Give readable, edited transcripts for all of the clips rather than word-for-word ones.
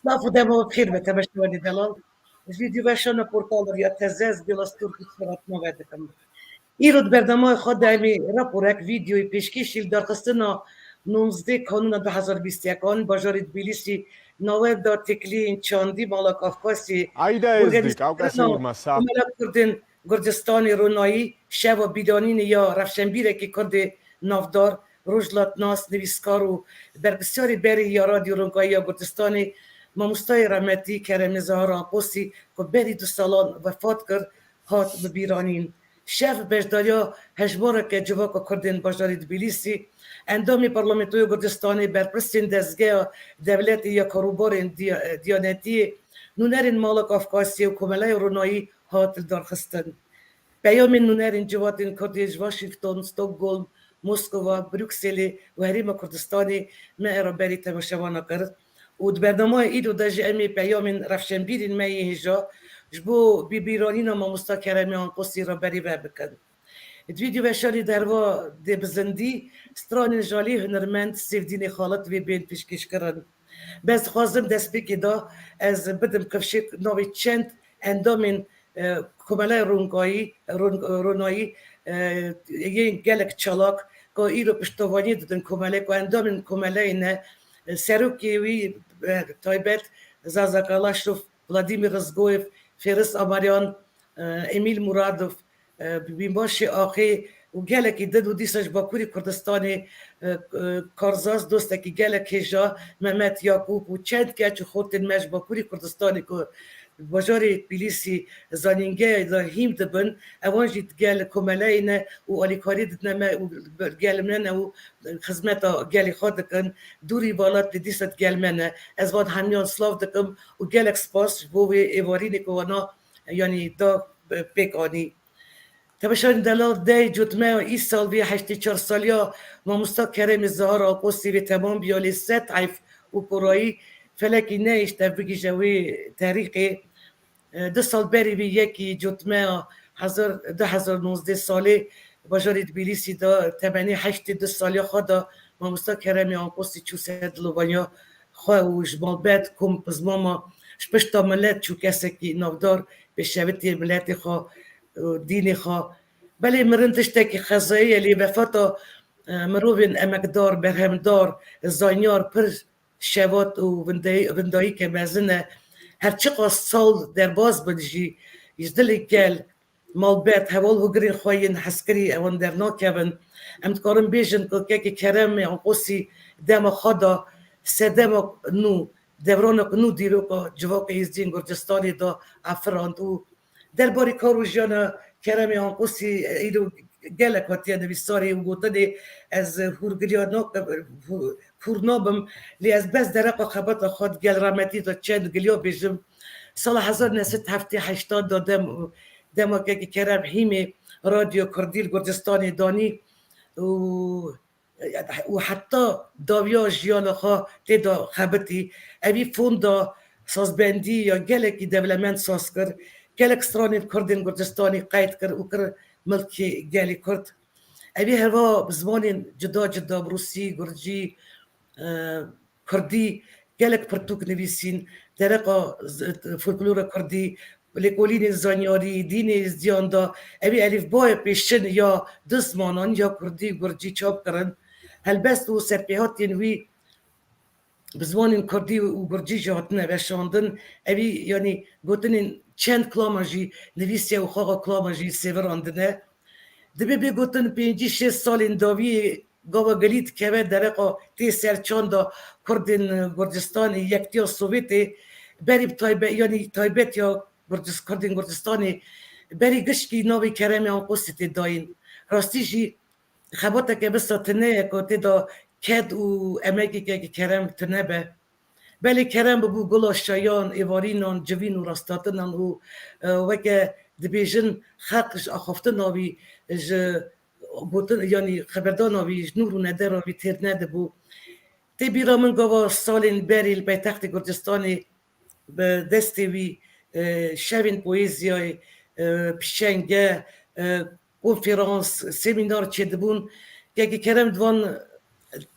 Lafı demo firme tebeştevani delal. Vîdyo veşana portalar ya tezez bilas Türkî sıratma verdikim. İrod berdamay xwe demê raporek vîdyoyê pêşkêşî derxistina 19 Kanûna 2021 bajarê Tbilîsî navê da têkiliyên çandî mala Kafkasê Ayda ezdik, av kesi organizkirina vurmasa. Komela Kurdên Kurdistanê Ronayî şeva bîdanînê ya rewşenbîrekî Kurdê navdar Rojlat Nas nivîskar û berpirsiyarê berê ya Radyo Ronkayî ya Kurdistanê Mamostayê rahmetî Keremê Zahra Qosî ku berî du salan vefat kir hat bibîranîn. Şef beşdariya hejmareke civaka Kurdên bajarê Tbilîsî endamê Parlamentoya Kurdistanê berpirsên dezgeha devletê ya karûbarên Diyanetiyê nûnerên mala Kafkasiyê û Komelaya Ronayî hat darxistin. Peyamên nûnerên civatên Kurdî ji Washington, Stockholm, Moskova, Brükselê û Herêma Kurdistanê me era berî temaşevana kir û di bernamaya îro de ji em ê peyamên rewşenbîrên me yê hêja ji bo bîbîranîna mamosta Keremê Anqosî re berî ve bikin. Di vîdyo veşarî derva dê bi zindî stranên jalê hunermend Sêvdînê xalit vê bên pêşkêşkirin. Ez dixwazim destpêkê da ez bidim kevşê navê çend endamên Komelaya Ronayî yên gelek çalak ku îro piştovanî didin Komelê ku endamên Komelayê ne serokê wî taybet Zaza Kalaşov, Vladimir Rizgoyev, Feris Amaryan, Emîl Muradov, bînbaşê axê û gelekî din û dîsa ji Bakurê Kurdistanê karzaz dostekî gelek hêja Mehmet Yakûb û çend keç û xortên me ji Bakurê Kurdistanê ku bajarê Tbilîsî zanîngeya da hîm dibin ewan jî gel Komelayê ne û alîkarî didine me û gelim ne û xizmeta gelê xwe dikin dûrî balat li dîsa gel me ne ez van hemûyan slav dikim û gelek spas ji bo wê êvarînê ku wana yanî da pêk anî. Tebeşan delal dey cutmeya îsal vê heştê çar saliya mamosta Keremê Zahra Aqosî vê temam biya lê sed heyf û kurayî felekî nehêşte bigîje wê terîqê di sal berî vê yekî cutmeya 2019 salê bajarê Tbilîsî da temenê heştê du saliya xwe da mamosta Keremê Anqosî çû ser dilovaniya xwe û ji malbet kom bi zmama ji pişta millet çû kesekî navdar pêşevitê milletê xwe dînê xwe belê mirin tiştekî xezayî ye lê vefata mirovên emekdar berhemdar zanyar pir şevat û windayîke mezin e her çi qas sal derbas bin jî ji dilê gel malbet heval hûgirên xwe yên heskirî ewan dernakevin em dikarin bêjin ku kekê Keremê Anqosî dema xwe da sedema nû devranek nû dîroka civakê Êzîdiyên Kurdistanê da efirand û derbarê kar û jiyana Keremê Anqosî îro gelek hatiye nivîsarê û gotinê ez hûrgiriya hûr nabim lê ez bez dereqa xebata xwe gel rahmetî da çend giliya bêjim sala 1978 da dema kekê Kerem hîmê Radyo Kurdî Kurdistanê danî û heta dawiya jiyana xwe tê da xebitî evî fonda sazbendî ya gelekî dewlemend saz kir gelek stranên Kurdên Kurdistanê qeyd kir û kir milkê gelê Kurd evî heva bi zimanên cuda cuda Rûsî, Gurcî, Kurdî gelek pirtûk nivîsîn dereqa folklora Kurdî lêkolînên zanyarî dînê Êzidiyan da evî elîfbaya pêşin ya di zimanan ya Kurdî Gurcî çap kirin helbest û serpêhatiyên wî bi zimanên Kurdî û Gurcî jî hatine veşandin evî yanî gotinên çend klama jî nivîsiya û xaxa klama jî sêvirandine dibe bê gotin pêncî şêst salên dawiyê gava gelî dikeve dereqa tê serçanda Kurdên Kurdistanê Yektiya Sowêtê berî taybet yanî taybet ya Kurdên Kurdistanê berî gişkî navê Keremê Anqosî tê dayîn rastî jî xebateke bista tune ye ku tê da ked û emekekekî Kerem tune be belê Kerem bibû gula şayan êvarînan civîn û rastatinan û weke dibêjin xelq ji axaftina wî ji gotin yanî xeberdana wî ji nûr û nedera wî têr nedibû tê bîra min gava salên berî li paytextê Kurdistanê bi destê wî şevên poêziyayê pişenge konferans semînar çêdibûn kekê Kerem di van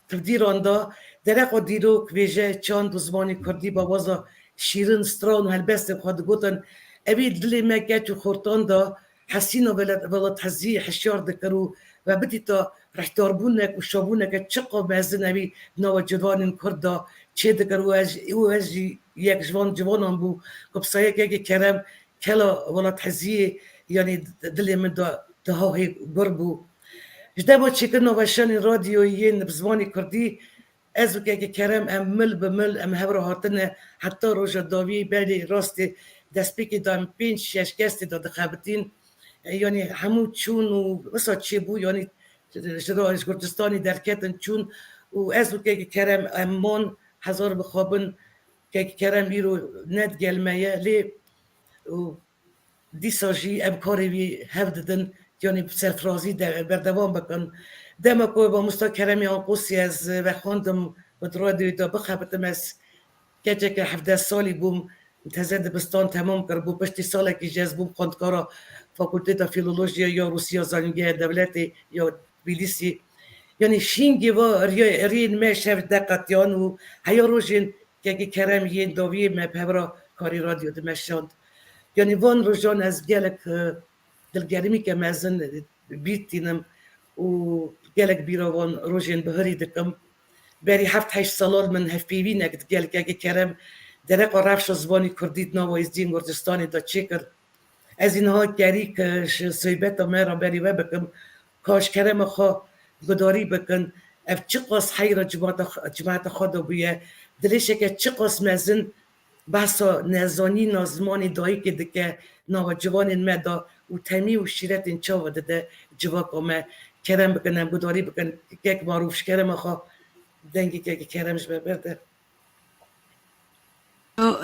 تبدیران دا درق و دیرو کویجه چاند و زمانی کردی با وضع شیرین ستران و هلبست خود گوتن اوی دلی مکت و خورتان دا حسین و ولد حزی حشیار دکرو و بدی تا رحتار بونک و شابونک چقا مزن اوی نو جوان کرد چه دکرو از یک جوانان بو کبسایه که کرم کلا ولد حزی یعنی دلی من دا هاهی گربو جدا با چیکن نوشان رادیویی بزمانی کردی از وقتی که کرم مل به مل هفره هاتنه حتی روز داوی بلی راست دست پیکی دام 5-6 کسی داد خبرتین یعنی همون چون و مثلا چی بو یعنی جدا از کردستانی درکتن چون و از وقتی که کرم امان هزار بخوابن که کرم بیرو ند گلمه لی و دیساجی کاری بی هفددن یعنی سرفرازی بردوام بکن دم کو با مستکرمی آنقوسی از و خواندم و درادی دا بخبتم از که 17 سالی بوم تزد بستان تمام کرد بو پشتی ساله که جز بوم خواندکارا فاکولته فیلولوژیا یا روسیا زانگه دولتی یا بیلیسی یعنی شینگی و رین ما شفت دقتیان و هیا روشین که کرم یین داوی ما پبرا کاری رادیو دمشاند یعنی وان روشان از گلک دلگرمی که مزن بیتینم و گلک بیروان روشین بهری دکم بری 7-8 سال من هفپیوی نکد گلک اگه کرم درق و رفش زبانی کردید ناو از دین گردستانی دا چه کرد از اینها گری که صحبت مرا بری و بکم کاش کرم خواه گداری بکن اف چه قاس حیر جماعت خود بیه دلشه که چه قاس مزن بحثا نزانی نازمانی دایی که دکه ناو جوان مدا و تمی و شیرت این چاو دده جواک آمه کرم بکنم گداری بکن که معروفش کرم خواه دنگی که کرمش ببرده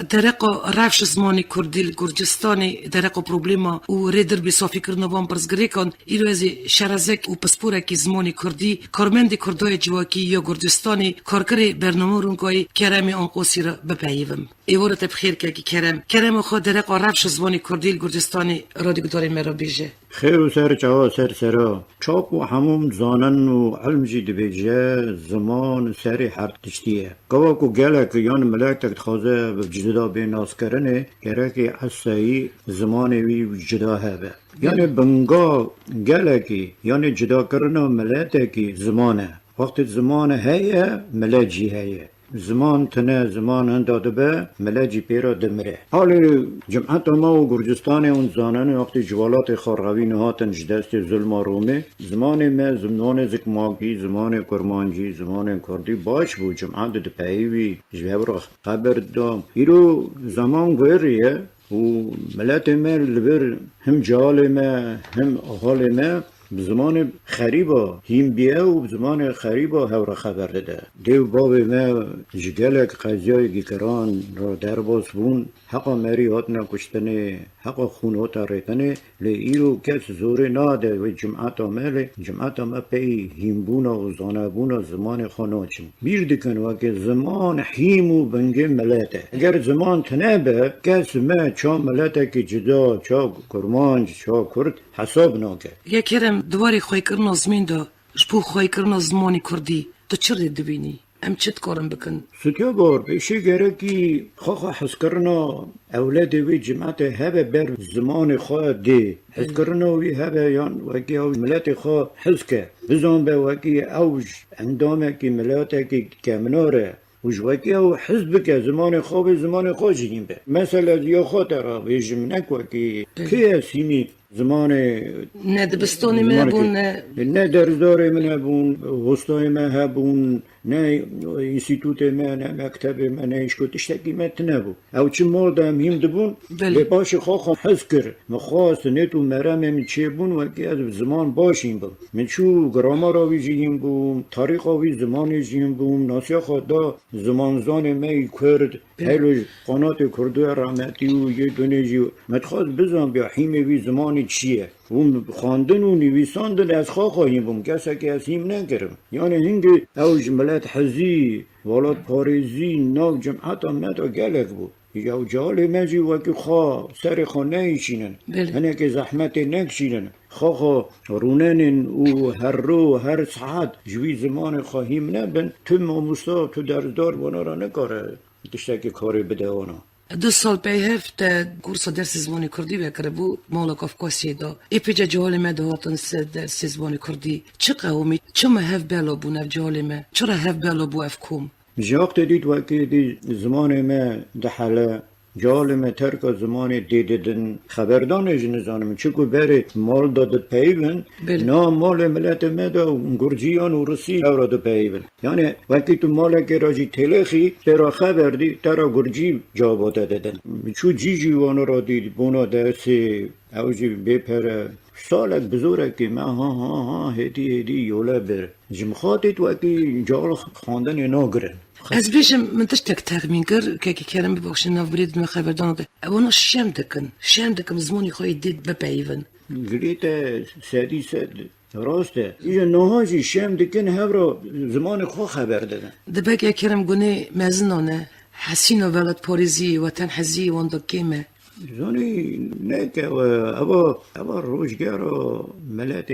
درق رفش زمانی کردی گرجستانی درق پروبلما و ریدر بی صافی کردنوان برزگریکان ایلو از شرزک و پسپورکی زمانی کردی کارمند کردای جواکی یا گرجستانی کارکر برنامه رونگای کرمی آنقوسی را بپیوم ایوارت بخیر که کرم خود درق رفش زمانی کردی گرجستانی را دیگداری مرا بیجه خیر و سر جوا سر چاپ و هموم زانن و علم جید بیجه زمان سری حرد تشتیه گواک و گلک یان ملکتک تخوازه بجدا بین ناس کرنه گرکی حسایی زمانی وی جدا هبه یعنی بنگا گلکی یعنی جدا کرنه ملکتکی زمانه وقت زمان هیه ملجی هیه زمان تنه زمان هنداده به ملجی پیرا دمره حالی جمعت ما و گرجستان اون زانن وقتی جوالات خارغوی نهاتن جدست ظلم رومه زمان ما زمان زکماکی زمان کرمانجی زمان کردی باش بود جمعت ده پیوی جوابر خبر دام ایرو زمان گویریه و ملت ما لبر هم جال ما هم حال ما بزمان خریبا هیم بیه و بزمان خریبا هور خبر داده دیو باب ما جگلک قضیای گیکران را در باز بون حقا مری هاتنا کشتنه حقا خون هاتا ریتنه لی ایرو کس زوره ناده و جمعت ما پی هیم بونا و زانه بونا زمان خاناچن بیر دکن و که زمان هیم و بنگه ملته اگر زمان تنبه کس ما چا ملته که جدا چا کرمانج چا کرد حساب ناکه یا کرم دواری خواه کرنا زمین دا شپو خواه کرنا زمانی کردی تو چر دبینی؟ ام چت کارم بکن؟ ستیا بار بیشی گره کی خواه حس کرنا اولاد وی جماعت هبه بر زمان خواه دی حس کرنا وی هبه یان وکی او ملت خواه حس که بزن به وکی اوج اندامه کی ملت کی کمناره وجوکی او حزب که زمان خواه جنیم به مثلا یا خاطر بیجمنک وکی که سیمی زمان نه دبستانی ما بون نه درزدار من بون وستای ما هبون نه انستیتوت ما نه مکتب ما نه اشکو تشتکی ما تنبو او چه مردم هم دبون به باش خواهم حس کرد مخواست نتو مرم من چه بون وکی از زمان باشیم بون من چو گرامر آوی جیم بون تاریخ آوی زمان جیم بون ناسیا خدا زمان زان می کرد هلوش قنات کردو رحمتی و یه دونه جیو متخواست بزن بیا حیمه زمان چیه اون خواندن و نویساندن از خواهیم بوم کسی که از هیم نکرم یعنی هنگی اوج ملت حزی ولاد پاریزی ناو جمعت آمد و گلک بود یا جال مجی وکی خواه سر خانه ایشینن هنه که زحمت نکشینن خو رونن و هر رو هر ساعت جوی زمان خواهیم نبن تو ماموسا تو درزدار وانا را نکاره تشتکی کاری بده اونا 2 سال هفت کورس درس زبان کردی بکره بو مالا کافکاسی دا ایپیجا جهالمه دا هاتن درس زبان کردی چه قومی چه هف بلا بو نف جهالمه چرا هف بلا بو افکوم جاقت دید وکی دی زمان ما دحاله جالم ترک زمان دیدن خبردان جنزانم چکو بره مال داد پیون بله. نا مال ملت مدا گرجیان و روسی اورا دو پیون یعنی وقتی تو مال که راجی تلخی ترا خبر دی ترا گرجی جواب دادن چو جی وانو را دید بونا درسی اوجی بپره سالک بزرگ که ما ها هدی یولا بر جمخاطت وقتی جال خواندن ناگرن از بیشم من تشتک تخمین کر که کرم ببخشن ناف برید من خبردان ده اونا شم دکن زمانی خواهی دید بپیون گریت سادی سد راسته ایجا نهاجی شم دکن هفرا زمان خو خبر دادن ده بگه کرم گونه مزنانه حسین و ولد پاریزی و تنحزی واندا کیمه زانی نکه و اوا روشگارا ملت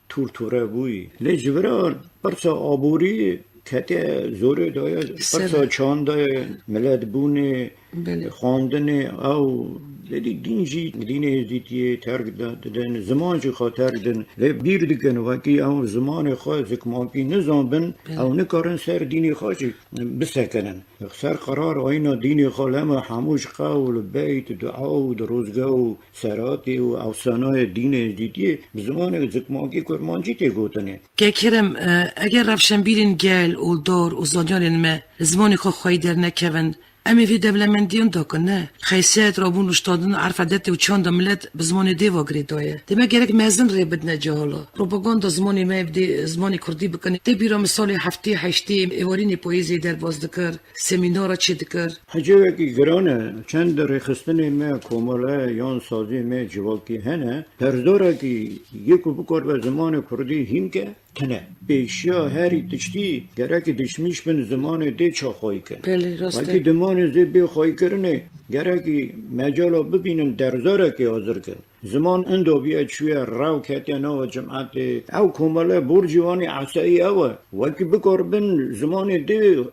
تورتوره بوی لجبران پرسا آبوری کته زوره داید پرسا چانده ملت بونه بله. خواندن او لیدی دین ازدیتیه ترک دادن زمان چی خواه ترک دادن بیر دکن وکی او زمان خواه زکماکی نظام بن او نکارن سر دینی خواه چی بسکنن سر قرار آینا دینی خواه لما حموش قول بیت دعا و دروزگاه و سراتی و افسانه دین ازدیتیه زمان زکماکی کرمانچی تی گوتنه که کرم اگر رفشن بیرین گل و دار و زادیان ما زمانی خواهی در نکون امی وی دولمندیون داکن نه خیسیت رابون اشتادن عرف عدتی و چاند ملت بزمان دیوا گریدایه دیمه گرک مزن ری بدنه جهالا پروپاگاندا زمانی ما بدی زمانی کردی بکنی دی بیرا مثال هفته هشتی ایوارینی پویزی در باز دکر سمینارا چی دکر حجوه کی گرانه چند رخصتن ما کوماله یان سازی ما جواکی هنه هرداره کی یکو بکار به زمان کردی هیم که تنه بیشیا هری تشتی گرک دشمیش بن زمان دی چا خواهی کن بله راسته وقتی دمان زی بی خواهی کرنه گرکی مجالا ببینن درزاره که حاضر کن زمان اندو بیاد شوی راو کتی نو جماعت او کوماله برجوانی عصایی اوه وقتی بکار بن زمان دی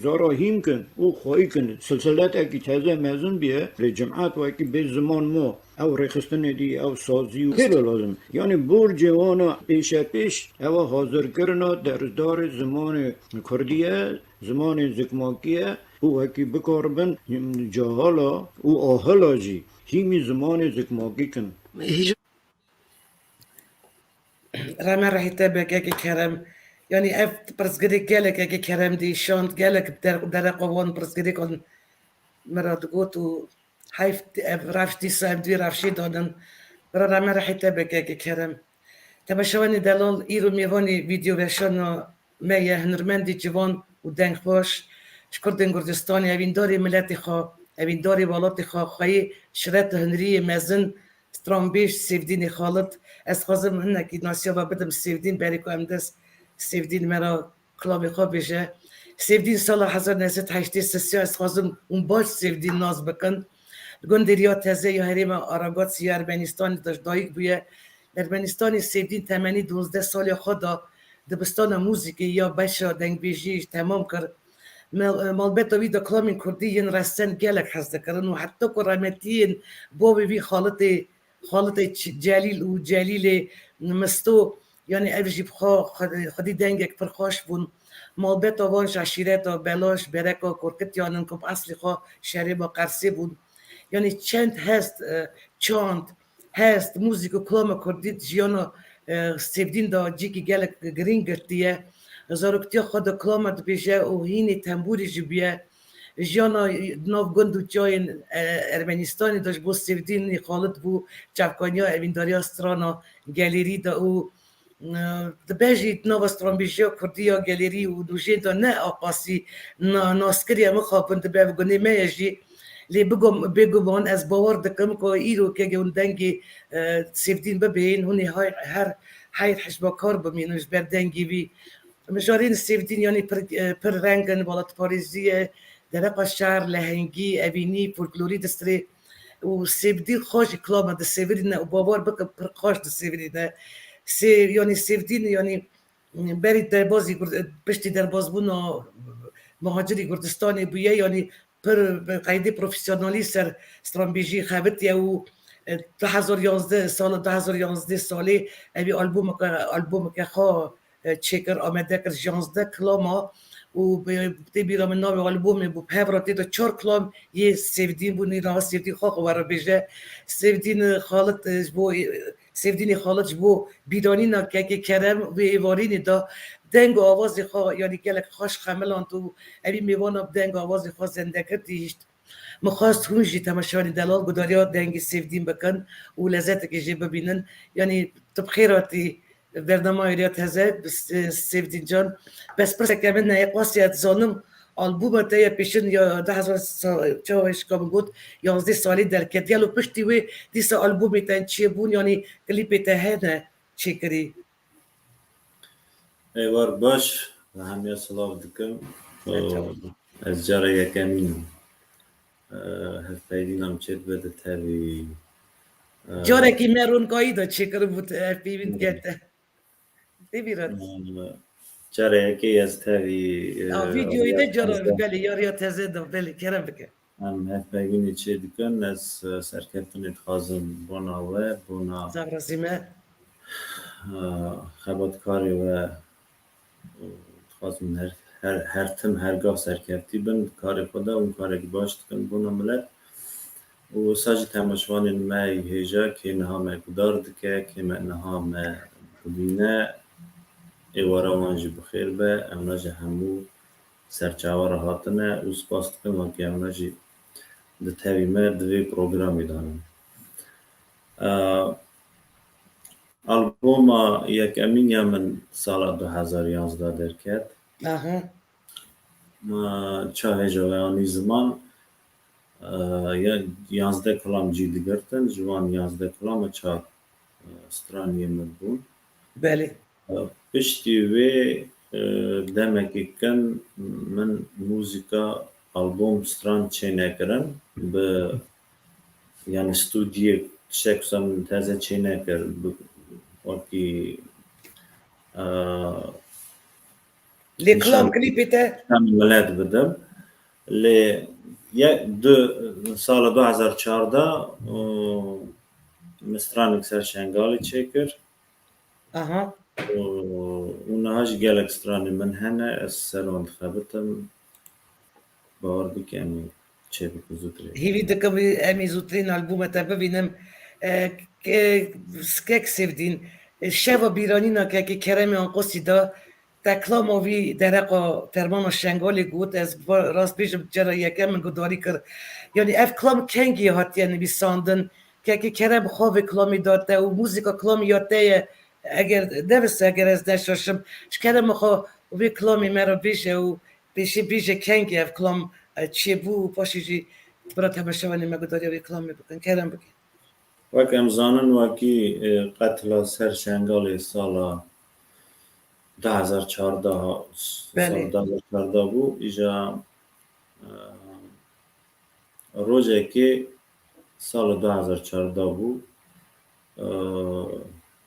زارا هیم کن او خواهی کن سلسلت اکی تازه مزن بیه جماعت وقتی به زمان مو او رخصتن دی او سازی و خیلی لازم یعنی برجوانا پیش او حاضر کرنا درزدار زمان کردیه زمان زکماکیه او اکی بکار بن جاهالا او آهلا جی هیمی زمان زکماکی کن هیچ رامن رحیته بگه کرم یعنی اف پرسگری گلک اگه کرم دی شاند گلک در قوان پرسگری کن مراد گوتو حیف رفتی سایم دوی رفشی دادن برای رامن رحیته بگه کرم تماشاوانی دلال ایرو میوانی ویدیو وشانا میه هنرمندی جوان و دنگ باش شکردن گردستانی اوین داری ملتی خواه اوین داری والاتی خواه خواهی شرط هنری مزن سترامبیش سیفدین خالد از خوازم هنکی ناسیا با بدم سیفدین بری که امدست سیفدین مرا کلامی خواه بشه سیفدین سال 1983 از خوازم اون باش سیفدین ناز بکن گندریا تزه یا حریم آراگات سی ارمنستان داشت دایک بویه ارمنستان سیفدین تمنی 12 سال خود دبستان موزیکی یا بشا دنگ بیجیش تمام کرد مالبتا وی دا کلامین کردی ین رستن گلک حزده کرن و حتی که رحمتین بابی وی خالت جلیل و جلیل مستو یعنی اوجی خودی دنگک پرخوش بون مالبتا وانش عشیرتا بلاش برکا کرکت یانن کب اصلی خواه شهری با قرصی بون یعنی چند هست چاند هست موزیک و کلام کردی جیانا سیفدین دا جیکی گلک گرین گرتیه زارکتی خود کلامت بیشه و هینی تنبوری جبیه جیانا ناف گندو جاین ارمنستانی داشت بو سیفدین خالد بو چفکانیا اوینداریا سترانا گلیری دا او ده بیجی ناف استران کردیا گلیری و دوشین دا نه آقاسی ناسکری همه خوابن ده بیو گنی میجی لی بگم از باور دکم که ایرو که اون دنگی سیفدین ببین هونی هر حیر حشبا کار بمینوش بر دنگی بی مجارین سیفدین یعنی پر رنگن بالات پاریزیه درقا شهر لهنگی اوینی فولکلوری دستری و سیفدین خوش کلام ده سیورینه و باور بکن پر خوش ده سیورینه یعنی سیفدین یعنی بری در بازی پشتی در باز بونا مهاجری کردستانی بویه یعنی پر قیده پروفیسیونالی سر استرانبیجی خبرتی و 2011 سال 2011 سالی اوی آلبوم که خواه چکر آمده کر 11 کلاما و به بیرام نام آلبوم بو پهوراتی دا 4 کلام یه سیفدین بو نیرا سیفدین خواه وارا بیجه سیفدین خالت بو بیدانی نا که کرم و ایوارینی دا دنگ آوازی خواه یعنی گلک خوش خملان تو اوی میوانا دنگ آوازی خواه زنده کردیشت مخواست هونجی تماشانی دلال گداریا دنگی سیفدین بکن و لذت که جی ببینن یعنی تبخیراتی برنامه ایریات هزه سیفدین جان بس پرسه که من نایقواسیت زانم آلبوم تایی پیشن یا 1000 چاوش کام گود 11 سالی در کد یالو پشتی وی دیسا آلبومی تاین چیه بون یعنی کلیپی تا هنه چی کری ایوار باش و همیه سلاو دکم از جاره یکمین هفپیدینم چید بده تاوی جاره که مرون کایی دا چی کرم بود پیوین گرده دیویرد جاره یکی از تاوی ویدیوی ده جاره بله یاریات هزه دا بله کرم بکن هم هفپیدینی چه دکن از سرکفتنی تخازم بونا زغرازیمه خباتکاری و تخازم هر تم هرگاه سرکفتی بند کار خدا اون کاری که باش دکن بونا ملت و ساجی تماشوان مای هیجا که نها ما کدار دکه که نها ما ببینه ایوارا وانجی بخیر به امناج همو سرچاوار هاتنه و سپاس دکن وانکی امناجی ده تاوی ما دوی پروگرامی دانم آلبوم یک امین من سال 2011 در کرد چه هجوانی زمان 11 کلام جیدی گرتن جوان 11 کلام چه استرانیه مدبون بله پشتی وی دمکی کن من موزیکا آلبوم استران چه نکرن به یعنی استودیه شکسم تازه چه نکر وکی لکلام کلیپی تا ملت بدم لی سال 2014 مسترانک سرشنگالی چکر اونهاش گلک استرانی من هنه از سرون خبتم باور بکنی چه بکزوتری هیوی دکم امی زودترین آلبوم تا ببینم سکک سیفدین شوا بیرانی نا که کرمی آنقوسی دا تکلاموی درقا فرمان شنگالی گود از راست بیشم جرا یکم من گداری کرد یعنی اف کلام کنگی هات یعنی بی ساندن که کرم خواه کلامی داده و موزیکا کلامی یاده اگر نوسته اگر از نشاشم شکرم خواه وی کلامی مرا بیشه و بیشه کنگی اف کلام چیه بو پاشی جی برا تماشوانی مگداری وی کلامی بکن کرم بکن وک امزانن وکی قتل سرشنگالی سال 2014 سال 2014 بو ایجا روزه که سال 2014 بو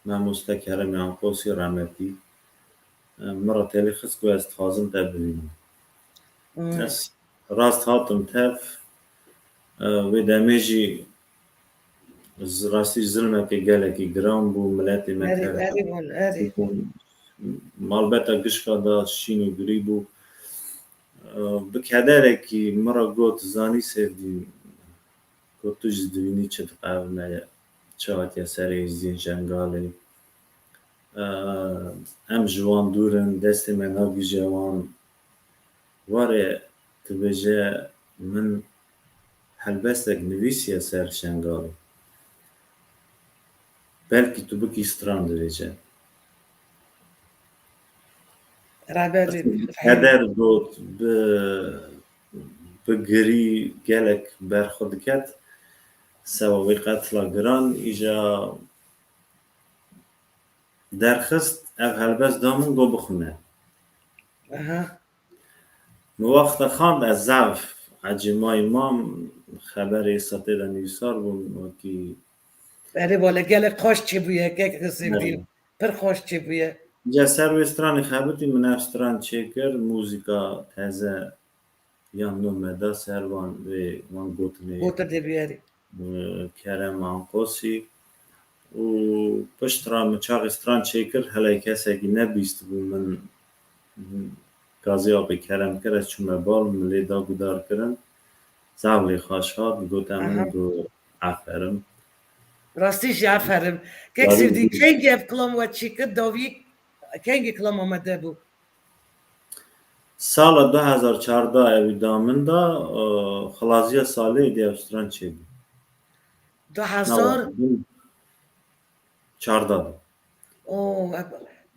من مستکرم یانقوسی رحمتی مرا تیلی خسکو از تخازم تبریم راست هاتم تف و دمیجی راستی ظلمه که گله که گرام بو ملتی مکره مالبتا گشکا دا شینو گری بو بکدره که مرا گوت زانی سیدی گوتوش دوینی چه تقاومه چاوت یا سری زین جنگالی ام جوان دورن دست من هاگی جوان واره تبجه من هلبستك نویسی سر شنگالی بلکه تو بکی استران درجه هدر بود بگری گلک برخود کت سوابی قتل گران ایجا درخست او هلبست دامون گو بخونه وقت خواند از زعف عجمای مام خبر سطح نویسار بود که بله والا گل خوش چی بویه که سیدیم پر خوش چی بویه جا سروستران خبرتی من افستران چکر موزیکا تازه یا نومده سروان و من گوتنی گوته دی بیاری کرم آنقوسی و پشت را مچاق استران چکر هلای کسی که نبیست بود من گازی آبی کرم کرد چون بال ملی دا گدار کرن زاولی خوشحال گوتم من گو افرم راستیش آفرین که سیدی کنگی اف کلام و چیکر داوی کنگی کلام آمده بود سال 2014 اوی دامن دا خلاصی سالی دی افستران چی بود 2000 14 او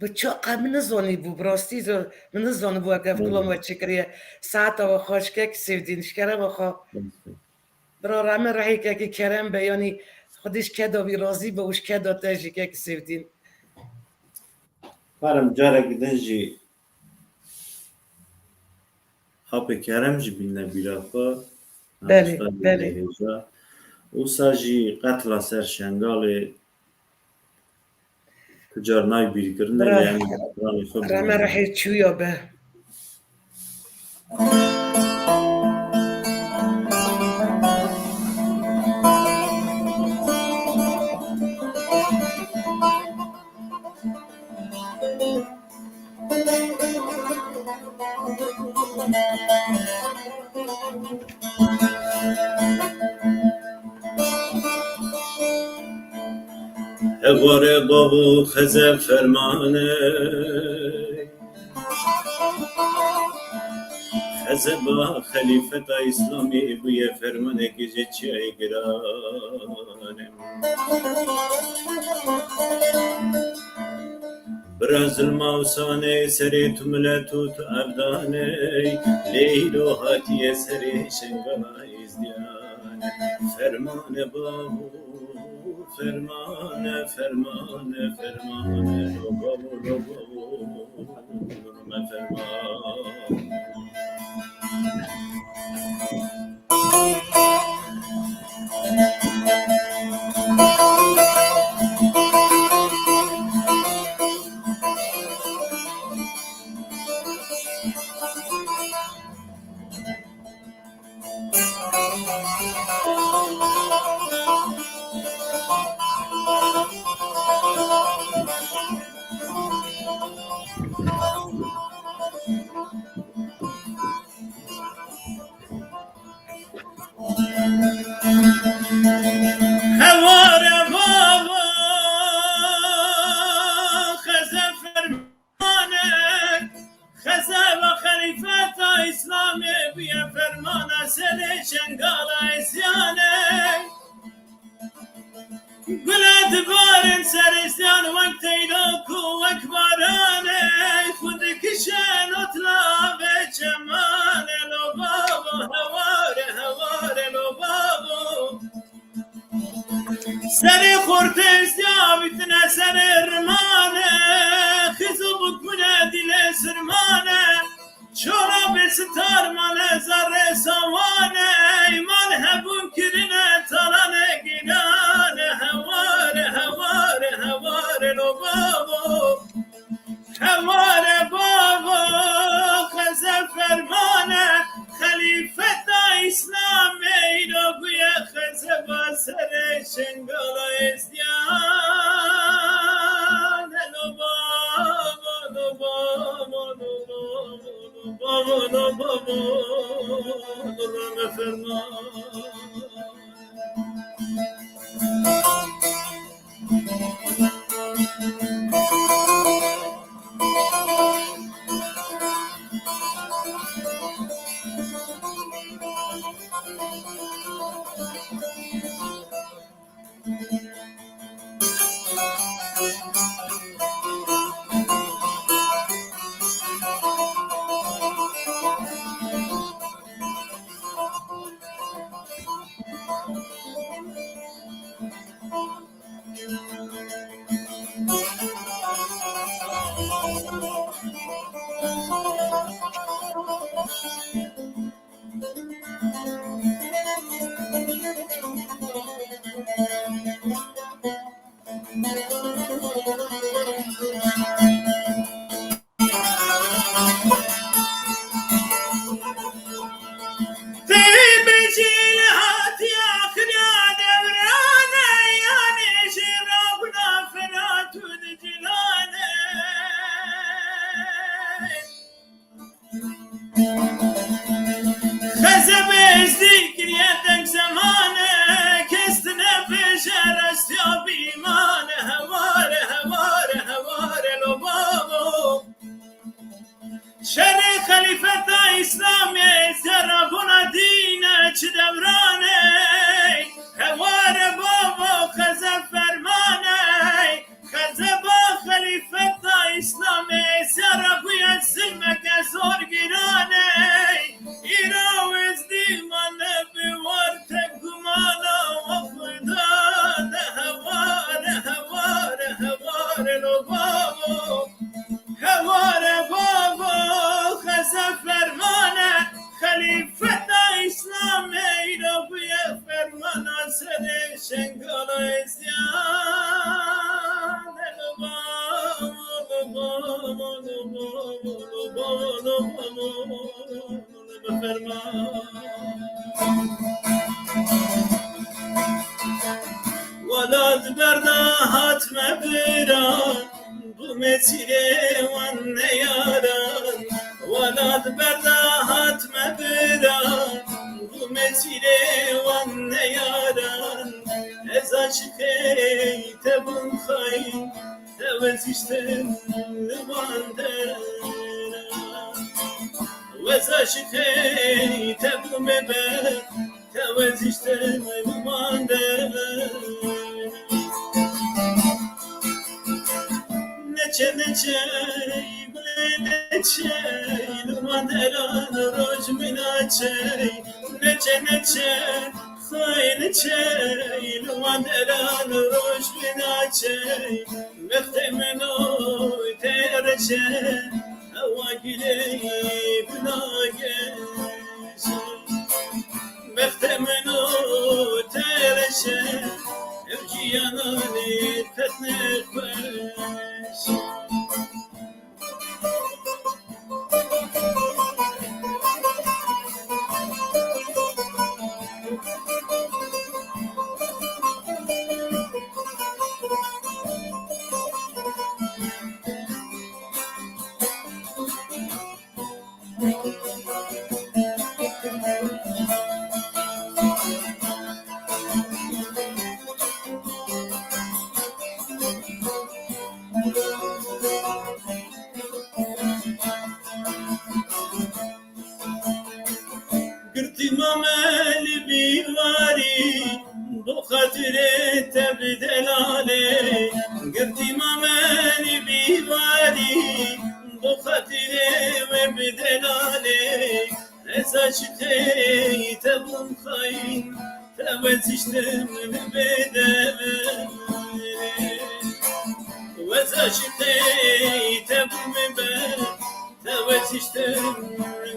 بچه من نزانی بود براستی من نزانی بود اگه کلام و چیکریه ساعت و خوش که سیدین شکرم و خواه برا رامه رحی که کرم بیانی خودش که داوی راضی به اوش که داتجی که سیدین برم جاره گدن جی هاپی کرم جی بینه بیرا خوا بله بله او ساجی قتل سر شنگال تجار نای بیری کرنه رامه رحی چویا به هواره بابو خزه فرمانه خزه با خلیفت اسلامی بوی فرمانه که جه چی گرانم براز الموسانه سری تو ملتو تو اردانه لیلو هاتیه سری شنگای ازدیانه فرمانه بابو فرمانه فرمانه فرمانه رو بابو رو بابو رو فرمان هواره بابا خزه فرمانه خزه و خلیفت اسلام بیه فرمانه سر شنگال اسیانه گلد بارن سر اسیان وقت ایدو کو اکبارانه خود کشن اطلا به چمانه لو بابا هواره هواره لو بابا سری خورده ازیا بیتنه سر رمانه خیزو بکنه دیل سرمانه چورا به ستار مال زر سوانه ایمان هبون کرنه تالانه گینانه هواره هواره هواره لو بابو هواره بابو خزر فرمانه خلیفت اسلام ایدو گویا خزه با سر شنگالا ازدیان لو بابو لو بابو لو بابو لو بابو لو فرمان ولاد بردا حتم بران bu mesire wan ne yaran ولاد بردا حتم بران bu mesire wan ne yaran ez aşkı tebun khay tevez işten bandera وز aşkı tebun be tevez işten bandera neçe neçe neçe lumanderan roj minaçe neçe neçe hay neçe lumanderan roj minaçe mehtemeno terçe hava gile günage mehtemeno terçe evciyanani tetnekbeş Gırtimam el bivari bu hatire tebdelale Gırtimam el bivari bu hatire ve bedelale Ez aşkı tebun khayn tevez iştem bedele Ez aşkı tebun be tevez iştem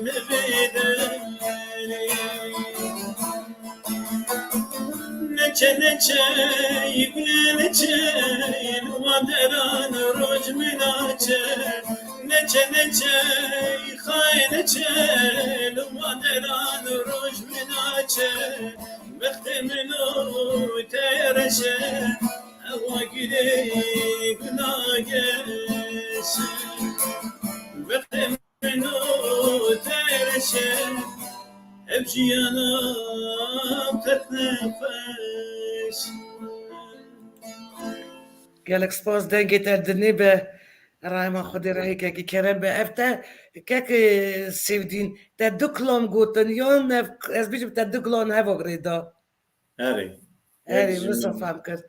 bedele neçe neçe yügle neçe lumaderan roj minaçe neçe neçe hay neçe lumaderan roj minaçe mehtemeno tereşe hava gire günageşe mehtemeno tereşe evciyanam tetnefeş گلک سپاس دنگی تر دنی به رایما خودی رایی که کرم به افته که سیودین تا دو کلام گوتن یا از بیشم تا دو کلام هوا گریدا هری هری مثلا فهم کرد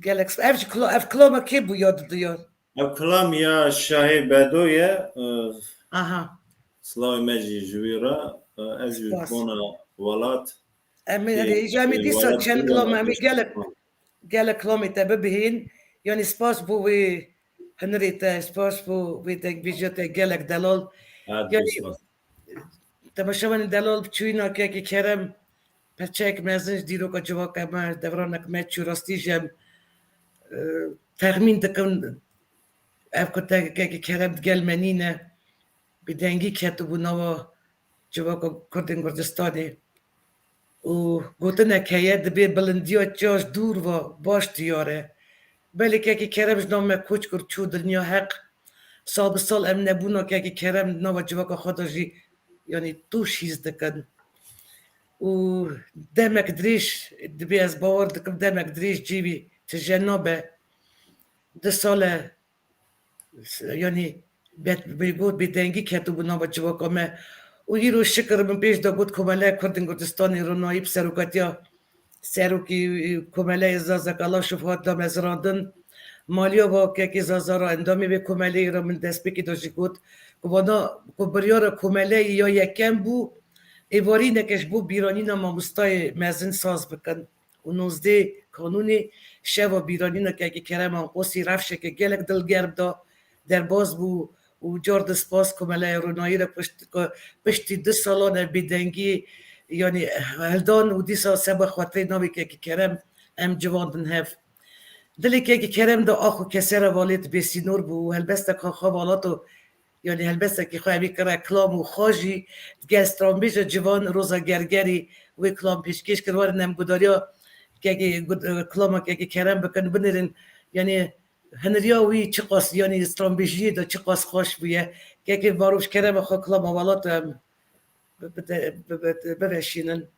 گلک سپاس اف کلام کی بو یاد دیار Ev kelam ya Şahê Bedoye آها Slavê me jî ji wî re ez jî Spas. bona welat امی امی دیسا چند کلام امی گلک کلامی تا ببین یعنی سپاس بو وی هنری تا سپاس بو وی دنگ بیجت گلک دلال Yani- تماشاوان دلال بچوینا که کرم پچک مزنج دیرو که جواک اما دورانک مچو راستی جم تخمین دکن اف که کرم دگل منینه بدنگی کتو بو نوا جواک کردن گردستانی و گوتنه که یه دبی بلندیا جاش دور و باش دیاره بله که کرمش نامه کوچ کرد چو دنیا حق سال به سال ام نبونا که کرم نوا جواک خدا جی یعنی تو شیز دکن و دمک دریش دبی از باور دکم دمک دریش جیبی چه جنابه ده ساله یعنی بیگود بیدنگی که تو بنا با جواکامه و یه رو شکر من پیش دا بود کماله کردن گردستانی رو نایب سروکاتیا سروکی کماله ازازک الله شفاعت دام از راندن مالیا با که زازا را اندامی به کماله را من دست بکی داشتی کود که بانا کبریار کماله یا یکم بو ایواری نکش بو بیرانی نما مستای مزن ساز بکن و 19 کانونی شوا بیرانی نکه که کرم هم قوسی رفشه که گلک دل گرب دا در باز بو و جارد سپاس کماله رونایی را پشتی 2 سالانه بیدنگی یعنی هلدان و دیسا سبا خاطره نامی که کرم ام جواندن هف دلی که کرم دا آخو کسی را والید بیسی نور بو هلبسته که خواه والاتو یعنی هلبسته که خواهی بیکره کلام و خواجی دیگه استرامبیش جوان روزا گرگری و کلام پیشکش کروار نمگوداریا که اگه کلام که اگه کرم بکن بنرین یعنی هنریا وی چه قاس یعنی استرامبیشی دا چه قاس خوش بویه که اگه واروش کرم خوا کلام اولات ببشینن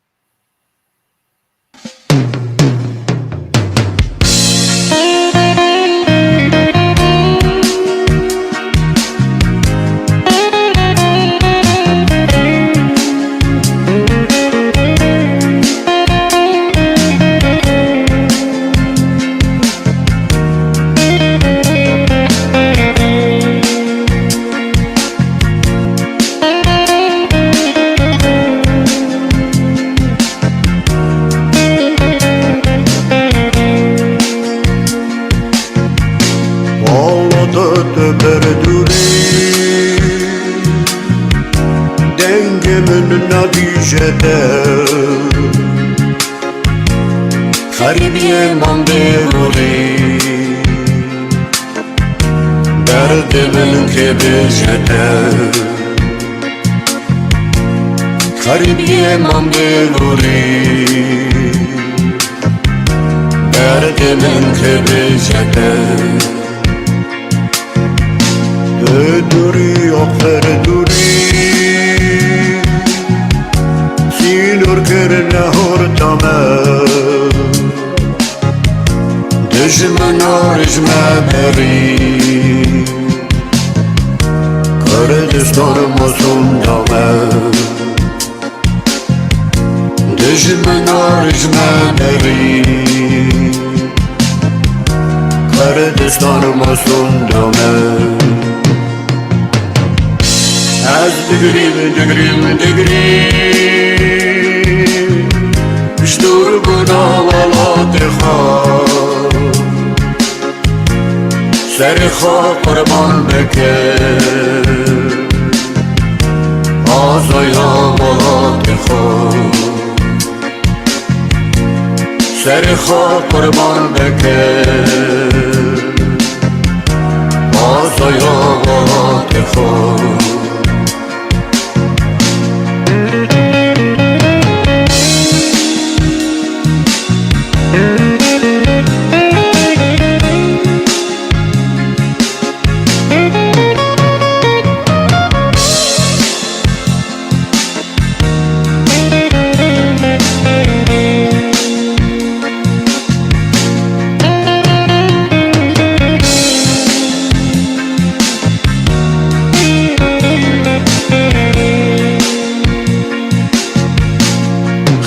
خریبی من بروری درد من که بجده خریبی من بروری درد من که بجده دوری آخر دوری سینور کرنه هردامه دجمنا رجمه بری کردستان مصون دامه دجمنا رجمه بری کردستان مصون دامه از دگریم شدور بنا ولات خواه سر خواه قربان بکر آزایا ولات خواه سر خواه قربان بکر آزایا ولات خواه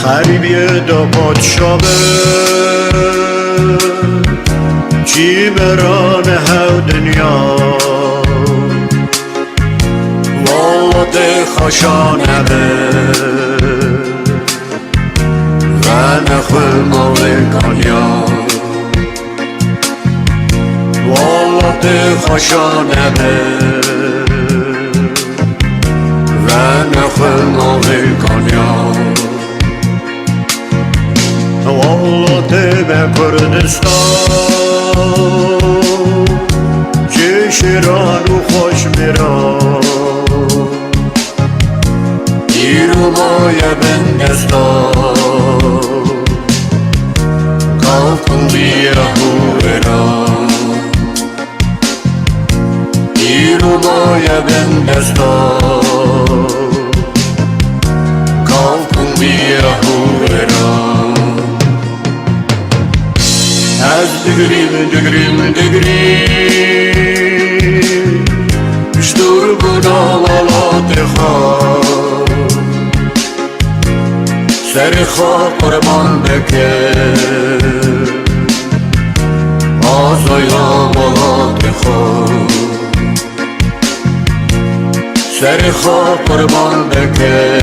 خریبی دا پادشابه چی بران هاو دنیا والا ده خشانه به و نخل مالکانیا والا ده خشانه به و نخل مالکانیا والله به کردستان چه شیران و خوش میران ایرو مای بندستان کافون بیره هوران ایرو مای بندستان کافون بیره هوران از دگریم شدور بنا ولات خواه سر خواه قربان بکر آزایا ولات خواه سر خواه قربان بکر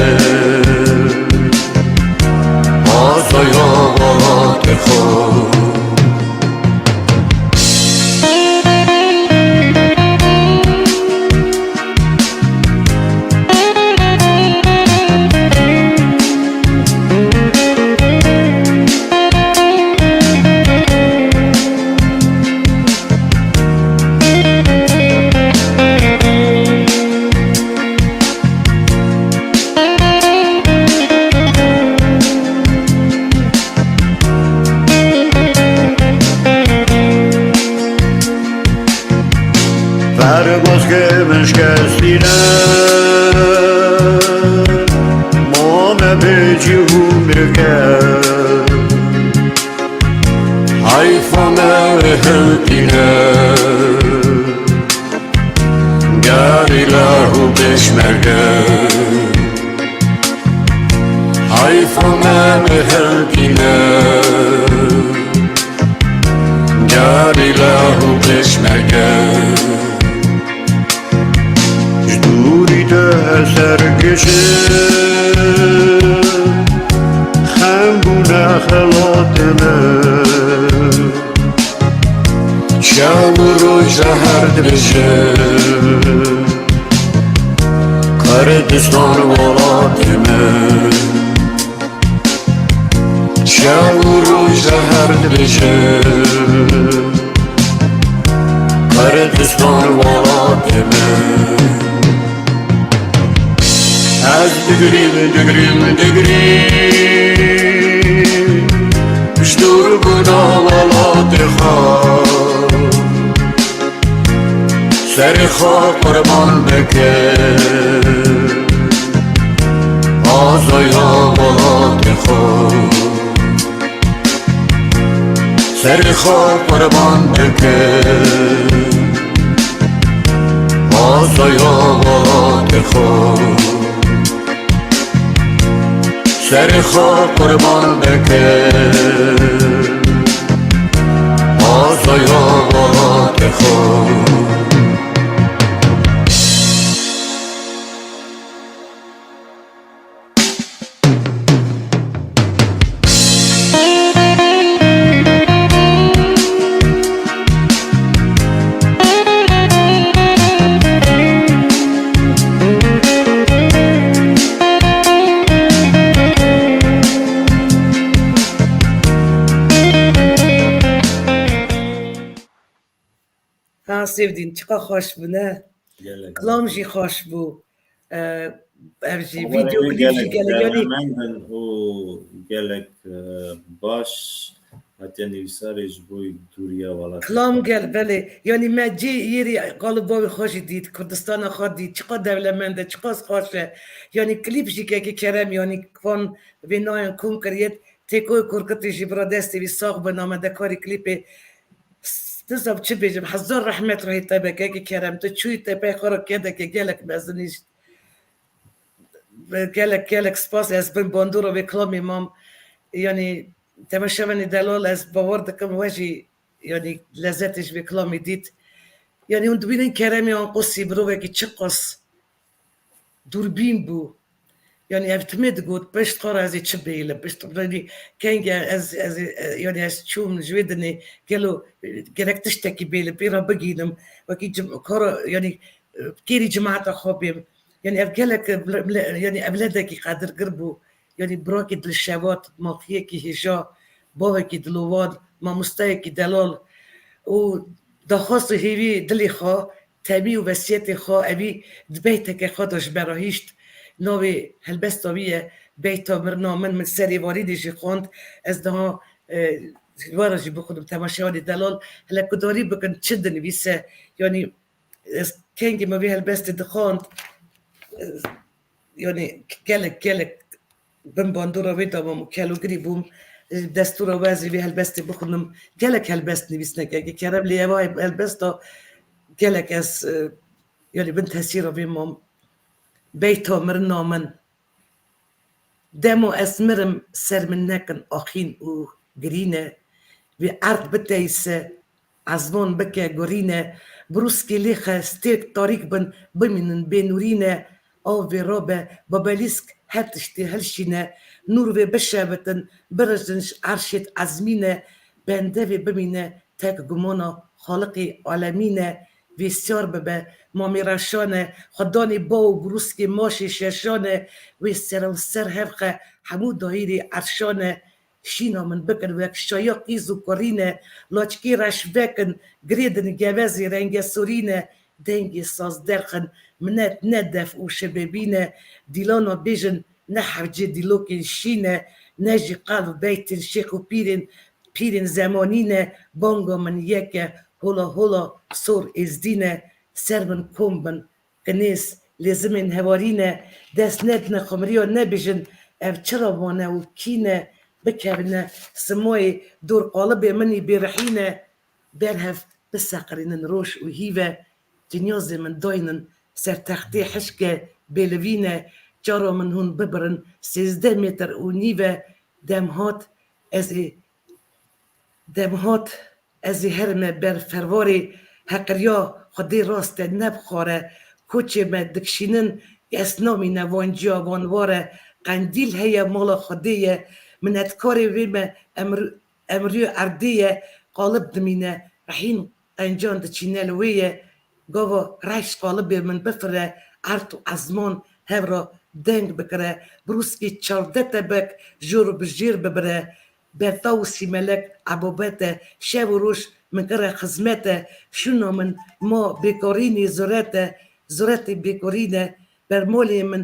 آزایا ولات خواه بيجي ومرقب حيفا ما هلتنا قاري له بشمرقة حيفا ما هلتنا قاري له بشمرقة جدوري ده سرقشه خنبونا خلاتنا شب و روز هرد بشه کردستان ولات من شب و روز هرد بشه کردستان ولات من از دگریم جدور بودا ولات خواه سر خواه قربان بکه آزایا ولات خواه سر خواه قربان بکه آزایا ولات خواه سر خواه قربان بکه آزایا ولات خواه ها سیودین چقدر خوش بو نه gelek. کلام جی خوش بو evji Ama video evi klip jî gelek gele yani değerlemendin o gelek baş hatta nivsarê ji bo duriya welatê. کلام gel veli yani me cî yerî galiba xwe dît Kurdistana xwe dît çiqa devlemend e çiqa xweş e yani klip jî kekî kerem yani van vê nayên kom kiriye têkoyê Kurketê jî bira destê wî sax bi namedekarî klîpê تزب چی بيجم حزار رحمت رهي تبك اكي كرم تشوي تبي خرج كده جالك مازنيش جالك سباس از بن باندورو بكلامي مام يعني تمشى دلال از باوردكم واجي يعني لذتش بكلامي ديت يعني und binen kerem yan قصي بروبك تشقص دوربين بو يعني افتمد قلت باش تقرا زي تشبيله باش تبرني كان از يعني از تشوم جويدني قالوا قالك تشتكي بيله بيرا بقينم وكي كرا يعني كيري جماعة خوبيم يعني قالك يعني أبلادك قادر قربوا يعني براكي دل الشابات ما فيكي هجا باهكي دلواد ما مستايكي دلال و دخواست هیوی دلی خواه تبی و وسیعت خواه ابی دبیتک خودش براهیشت نوی هلبستاویه بیتا مرنا من سری واریدی جی خوند از ده وارجی بخودم تماشیانی دلال هلا کداری بکن چند نویسه یعنی از کنگی ما بی هلبست دخواند یعنی گلک بم باندورا ویدا مو کلو گریبوم دستور وازی به هلبستی بخونم گلک هلبست نویسنه که کرم لیوای هلبستا گلک از یعنی بنت هسیرا بیمام بیتا مرنا من دمو اسمرم سر من نکن آخین او گرینه و ارد بتایسه عزمان بکه گرینه بروسکی لیخه ستیک تاریک بن بمینن بینورینه آو رابه بابلیسک هتشتی هلشینه نور و بشابتن برزنش عرشت عزمینه بنده و بمینه تک گمانا خالقی عالمینه ویسیار ببه مامیرشانه خدانی با و بروسکی ماشی ششانه و سر هفقه همو دایری عرشانه شینا من بکن و یک شایقی زکرینه لاچکی رش بکن گریدن گوزی رنگ سورینه دنگی ساز درخن منت ندف و شبابینه دیلانا بیجن نحوجه دیلوکین شینه نجی قلب بیتن شیخ و پیرین زمانینه بانگا من یکه هولا سور ازدینه سر من کم بن کنیس لازمین هوارینه دست ند نخمری و نبیجن ev çira vane û kîne bikevine simoyê dor qalibê minî bêrihîne berhev biseqirînin roş û hîve cinyazê min dayinin ser textê hişke bêlivîne cara min hûn bibirin 13 metr û nîve dem hat ez ê herime ber fervarê heqiriya Xwedê rast e nebixware koçê me dikşînin ez namîne vanciya vanware qendîl heye mala Xwedê ye minetkarê wê me emrû erdê ye qalib dimîne rehîn qencan diçîne li wê ye gava reş qalibê min bifire erd û ezman hev ra deng bikire brûskî çavde tebek jor bi jêr bibire berta û sîmelek ebabete şev û roj min kire xizmete şûna min ma bêkarînê zoretê bêkarîne ber malê min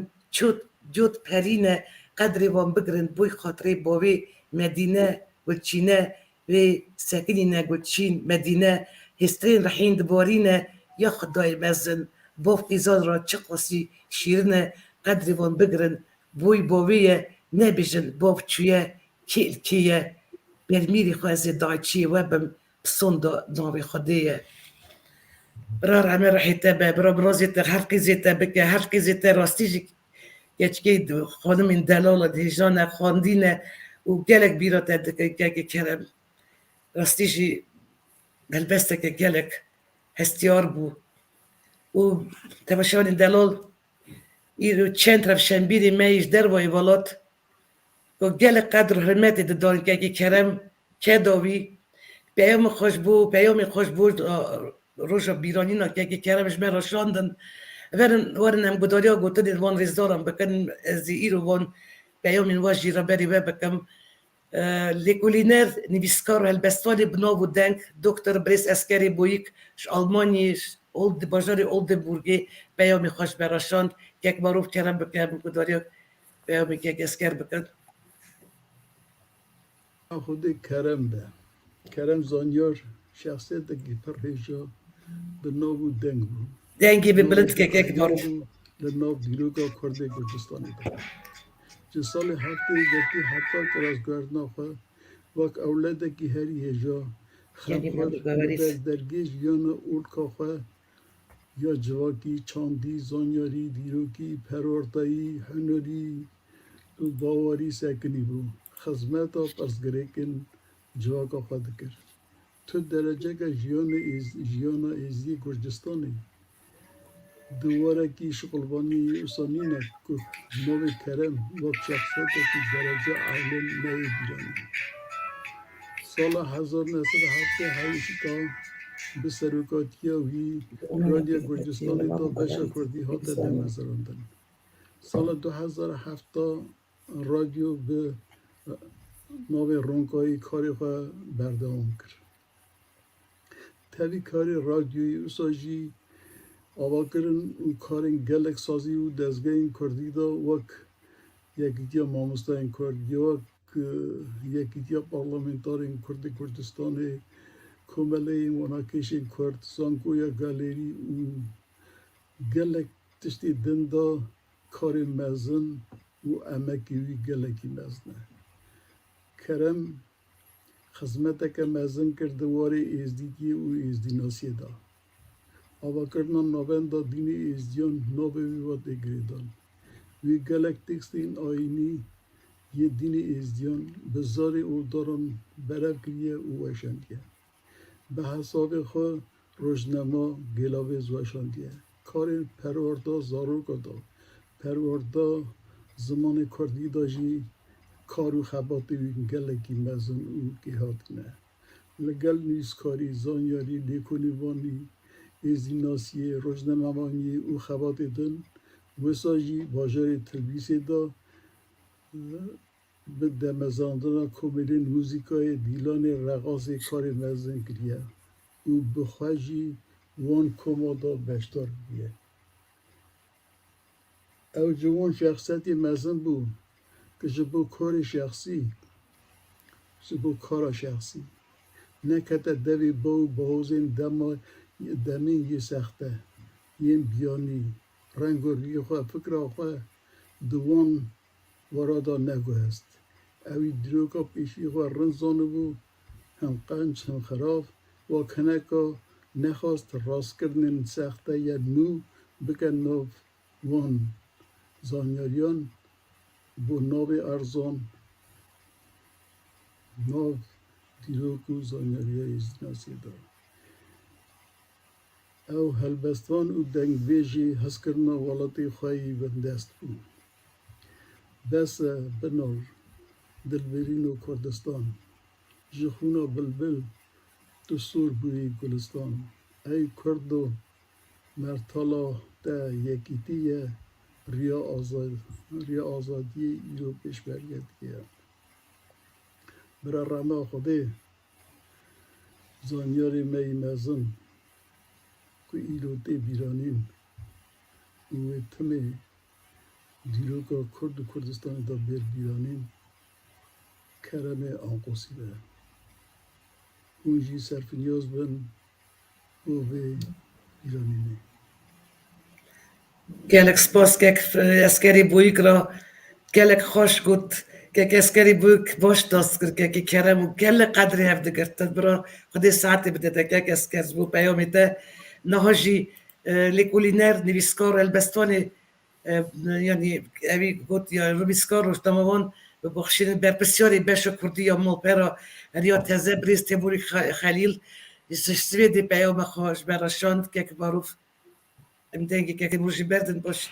cot perîne qedrê wan bigirin boy xatirê bavê Medîne Gulçîne vê sekinîne Gulçîn Medîne hêstrên rehîn dibarîne ya Xwedayê mezin bav qîzan ra çi qasî şîrin e qedrê wan bigirin boy bavê ye nebêjin bav çûye kêlkê ye bermîrê xwe ez ê dayçî we bim son da navê Xwedê ye Birar em ê rehê te be bira birazê te her qîzê te bike her qîzê te rastî jî keçikê xanimên delal e hêjane xwandîne û gelek bîra te dike gelekê kerem rastî jî helbesteke gelek hestiyar bû û teveşanên delal îro çend rewşenbîrê me ji dervayê welat ku gelek qedr û hirmetê didan gelekê kerem ke dawî peyamê xweş bû roja bîranîna gelekê kerem ji me re şandin werin em gudariya gotinên wan rêzdaran bikin ez ê îro wan peyamên we jî re berê we bikim lêkolîner nivîskar û helbestvanê bi nav û deng Dr. Brês Eskerê Boyîk ji Almanyê di bajarê Oldenburgê peyamê xwe ji me re şand gelek marov kerem bike em gudariya peyamê gelek esker bikin خودی کرم به کرم زانیار شخصیت کی پر هیجا به نابو دنگ بود dengê bi bilind gelek marov به ناب دیروگا کرده گرجستانی بود چه سال هفته گرتی حتی که از گردنا خوا وک اولاد کی هری هیجا یعنی خبر گواریس. درگیج یان اولکا خوا یا جواکی چاندی زانیاری دیروکی پرورتایی هنری تو باوری سکنی بود خدمت و پرسگریکن جواکا خود کرد تو درجه که جیان ازی گرجستانی دواره کی شغلبانی اسانی نکو نوی کرم و شخصیت کی درجه عالم نهی بیرانی سال 1907 که به سروکاتی وی رادیو گرجستانی تا بشه کردی هات دمزراندن سال 2007 رادیو به نوی رونکایی کاری خود بردام کرد تاوی کاری رادیوی اساجی آواکرن و کارین گلک سازی و دزگین کردی دا وک یکی دیا ماموستاین کرد یکی دیا پارلمنتارین کردی کردستانی کمله مناکشین کرد سانکویا گالری و گلک تشتی دندا کاری مزن و امکی وی گلکی مزنه کرم خدمت که مزن کرده واری ازدیدی و ازدیناسی دا آوا کرنا نوین دا دین ازدیان نوی و دگریدان وی گلک تکستین آینی یه دین ازدیان بزاری اولداران برف کریه و وشندیه به حساب خود روزنما گلاویز وشندیه کار پروردا زاروکا دا پروردا زمان کردی داجی کارو خباتی گلکی مزن او که هات نه لگل نیسکاری زانیاری لیکونیوانی ازیناسیه روزنموانی او خباتی دن وساجی باجار تلویزی دا به دمزاندن کمیلین موزیکای دیلان رقاص کار مزن کریه او بخواجی وان کمادا بشتار بیه او جوان شخصیتی مزن بود که جبو کار شخصی جبو کار شخصی نکته دوی با بازین دمین یه سخته یه بیانی رنگ و ریخ و فکر آخواه دوان ورادا نگو هست اوی دروکا پیشی خو رنزانه بو هم قنج هم خراف و کنکا نخواست راست کردن سخته یا نو بکن ناف وان زانیاریان بو ناو ارزان ناو دیروکو زانیاریای ازناسی دار او هلبستان و دنگ بیجی هست کرنا والاتی خواهی بندست بو بس بنار دلبرین و کردستان جخونا بلبل تو سور بوی گلستان ای کرد و مرتالا ده یکیتیه ریا آزادی ایرو پیش برگرد که برا رما خوده زانیاری می مزن که ایرو تی بیرانین و تمه دیروگا کرد و کردستان دا بیر بیرانین کرم آنقوسی به اونجی صرف نیاز بن و به بیرانینه gelek spas kek askeri buyikra gelek xoş gut kek askeri buyik boş daskır kek kerem u gelle qadri hevde girtad bra xudi saati bide kek asker bu peyomite nahaji لكولينير نيفيسكار البستاني يعني أبي قلت يا روبيسكار وشتمون بخشين بربسياري باشا كردي يا مال برا ريا تزا بريز تبوري خليل سويدي بيوم خوش برا شاند كيك معروف مدنجي كيك نوجي بردن باش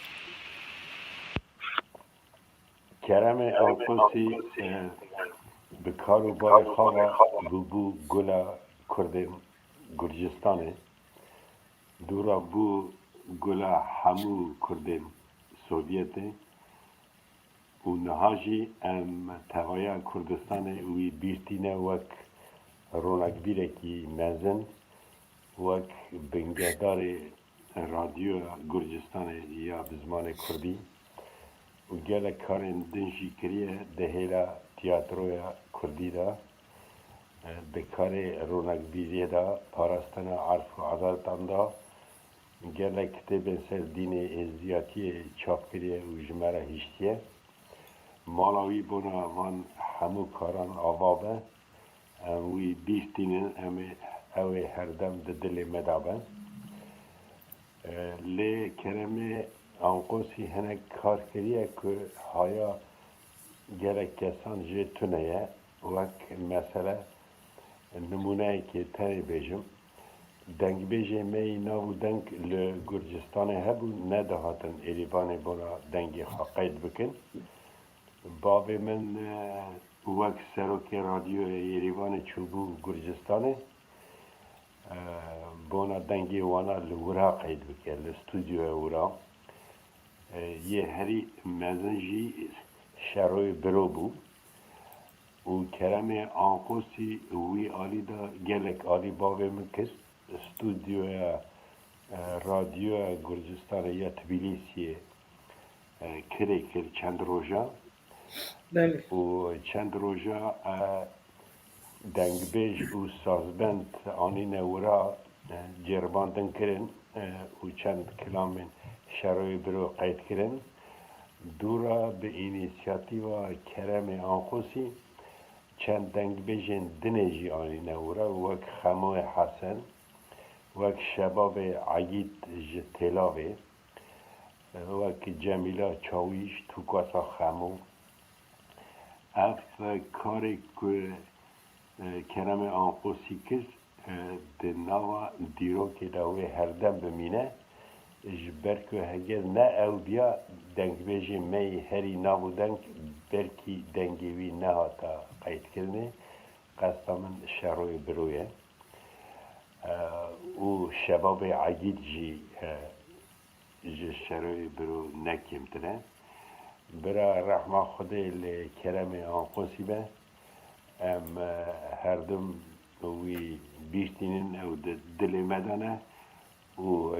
کرم آنقوسی به کار و بار خواه بو گلا کرد گرجستانه دورا بو گلا همو کرد سوویته و نهاجی ام تغایا کردستانه وی بیرتینه وک رونق بیرکی مزن وک بنگهدار رادیو گرجستانه یا بزمان کردی و گله کارن دنجی کریه دهیلا تیاترویا کردی دا بکار رونق بیریه دا پاراستان عرف و عادتان دا گله کتاب سر دین ازیاتی چاپ کریه و جمعه هشتیه مالاوی بونا من همو کاران آوابه وی بیشتینن اوی هردم ده دل مدابن لی کرمه آنقوسی هنک کار کریه که هایا گره کسان جه تونه وک مثلا نمونه که تنی بیجم دنگ بیجه می ناو دنگ لگرجستان هبو ندهاتن ایریبان بونا دنگی خاقید بکن باب من وک سروک رادیو ایریوان چوبو گرجستانه بونا دنگی وانا لورا قید بکن لستودیو ورا یه هری مزنجی شروع برو بو و کرم آنقوسی وی آلی دا گلک آلی باب من کست استودیو رادیو گرجستان یا تبلیسی کر چند روزا بله و چند روزا دنگبیج و سازبند آنی نورا جرباندن کرن و چند کلام شروع برو قید کرن دورا به اینیسیاتیوا کرم آنقوسی چند دنگبیجن دنجی آنی نورا وک خمو حسن وک شباب عگید جتلاوه وک جمیلا چاویش توکاسا خمو اف کاری که کرم آنقوسی کس ده نوا دیرو که داوی هردم بمینه جبر که هگر نه او بیا دنگ بیجی می هری ناو دنگ برکی دنگیوی نه تا قید کرنه قصد من شروع برویه و شباب عگید جی شروع برو نکیمتنه برا رحمه خدا لکرم آنقوسی به ام هردم وی بیشتینن او دل مدنه و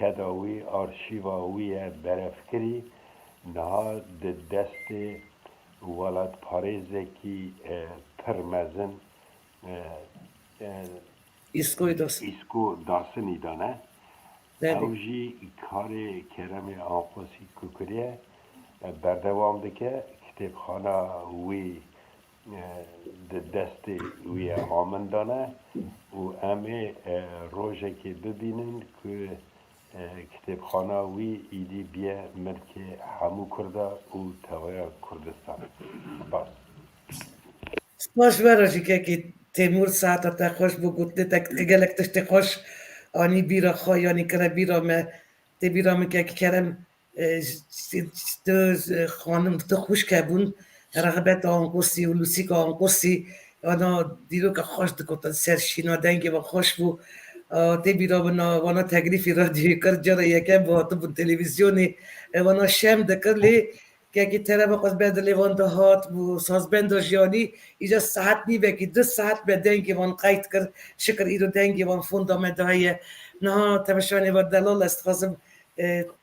کداوی آرشیواوی برفکری نه دست ولاد پاریزه کی پرمزن ایسکو داسنی دانه اوجی کار کرم آنقوسی کوکریه بردوام دکه کتابخانه وی دست وی هامن دانه و همه روزه که ببینن که کتابخانه وی ایدی بیه ملک همو کرده و توای کردستان. باز سپاس براشی که تیمور ساعت تا خوش بگوت نتک اگلک تشتی خوش آنی بیرا خواهی کرا بیرا ما تی بیرا ما که کرم خانم تو خوش که بون رغبت آنگوسی و لوسی که آنگوسی آنا دیرو که خوش دکتن سرشینا دنگی و خوش بو تی بیرا وانا تگریفی رادیوی کرد جارا یکم با تو بون تلویزیونی وانا شم دکر لی که تره با قصد بند لیوان ده هات بو ساز بند جیانی ایجا ساعت نیوه که 2 ساعت به دنگی وان قید کرد شکر ایرو دنگی وان فوندامنت های نه تمشانی و دلال است خواستم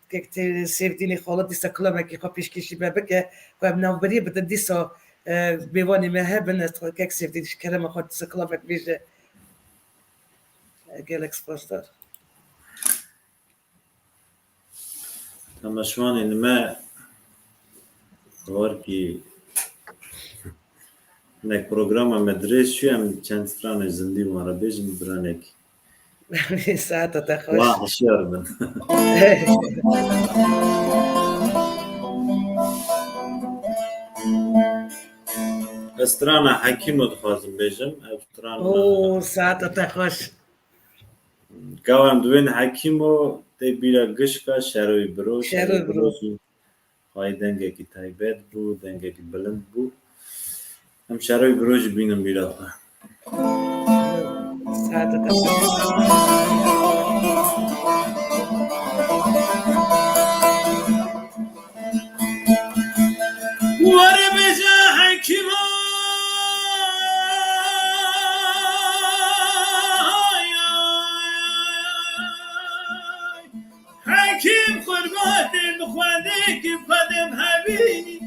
که سیفتینی خالات دیسا کلامه که خواه پیشکشی ببکه که هم نوبری بده دیسا بیوانی مهبن است خواه که سیفتینی کلامه خواه دیسا کلامه بیشه گلک سپاس دار تماشوان نما وارکی نک پروگرام مدرسه شو هم چند ستران زندگی مارا بیشم برانک ساعت تا خوش واه شیار بن استران حکیم رو خواستم بیشم استران او ساعت تا خوش گاوم دوین حکیم رو تی بیرا گشکا شروی برو شروی برو. های دنگه کی تایبت بو دنگه کی بلند بو هم شروی بروش بینم بیرا ساعت تا خوش واره بجا حکیما حکیم قربان بخواده که قدم حبیبی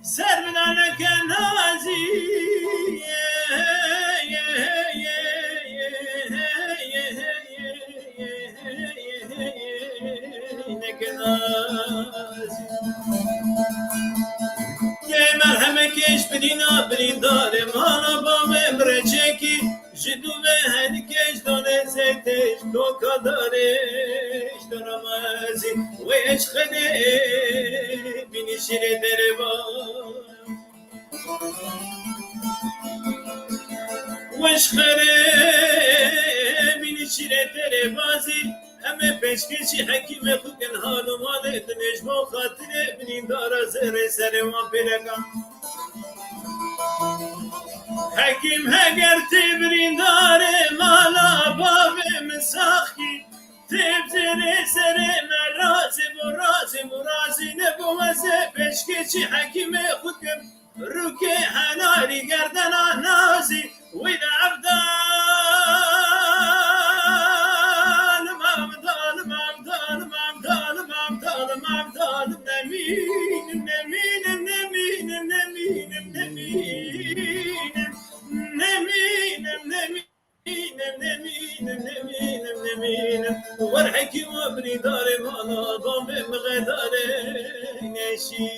سر بنانه که نازی یه مرحمه کش بدینا بریندار مانا با ممره چکی جدو به هنی کش دانه زیتش کوکا دارش دارمازی و عشقه بینی شیره دره با و عشقه بینی شیره دره بازی همه پیشکشی حکیم خوکن حال و مال دنش با خاطر بینیم دارا زهر سر ما پیرکم حکیم هگر تبرین داره مالا باب مساخی تب زهر سر مرازی نبومزه پیشکشی حکیم خوکن رو که هناری گردن نازی وید ورحكي وابني داري مالا ضامي مغداري نشي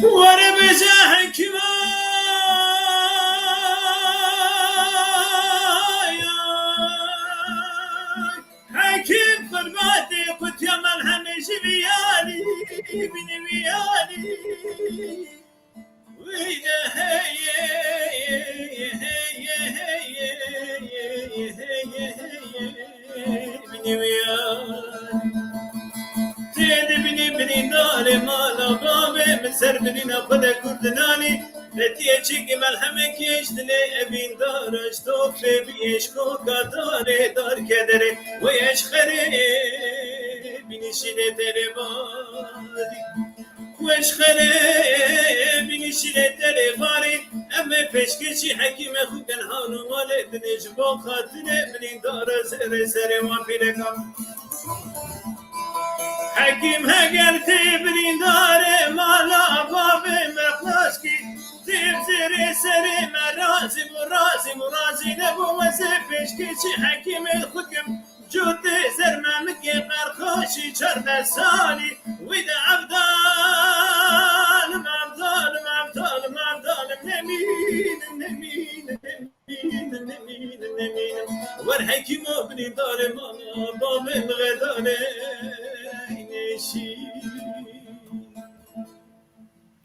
وانا بزاحك حكيم قرباتي قلت يا ملحم جبيالي بني ويالي ويدا هي بني ويالي بني ناري مالا بابي من سر بنينا خدا كردناني نتيه چيكي ملحمك يشتني ابين دارش توفي بيش كوكا داري دار كدري ويش خري بني شيني تري بادي وش خره بینی شیره دل غاری اما پشکشی حکیم خوکن هانو ماله دنش با خاطره منین داره سر ما پیرکم حکیم هگر تبرین داره مالا باب مخلاص کی تب زیر سر مرازی نبو وزه پشکشی حکیم خوکم جود زرمم که قرخاشی 14 سالی وید عبدالم نمینم ور حکیم ابنی داره مانا با من غدانه نشی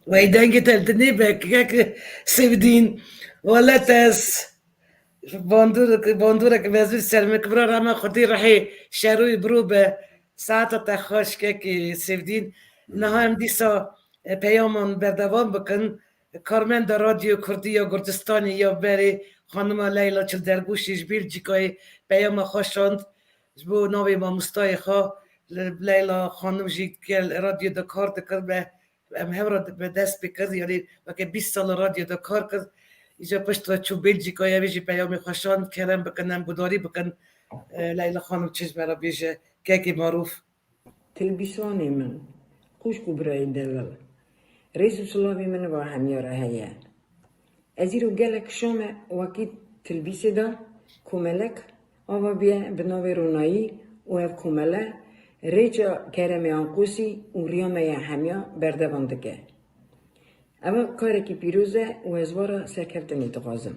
ويدنجت الدنيبك كاك سيفدين ولا تاس باندورك بازوي سلمك برا راما خدي راحي شاروي بروبة ساعة تخاش كاكي سيفدين نهايم ديسا پیامان بردوام بکن کارمند رادیو کردی یا گردستانی یا بری خانم لیلا چل درگوشیش بیلجیکای پیام خوشاند بو ناوی ما مستای خوا لیلا خانم جید که رادیو دا کار دکر به هم را به دست بکرد یعنی وقتی 20 سال رادیو دا کار کرد اینجا پشت را چو بیلجیکای بیجی پیام خوشاند کرم بکنم بوداری بکن لیلا خانم چیز برا بیجه که معروف تلبیسانی من خوشکو برای دلال رئیس سلاوی من با همیاره هیا ازیرو گلک شومه وقتی تلبیسی دا کوملک آوا بیه بناوی رونایی و اف کومله ریچا کرمی آنقوسی و ریامه همیا بردواندگه اما کاری که پیروزه و ازوارا سرکفتنی تقازم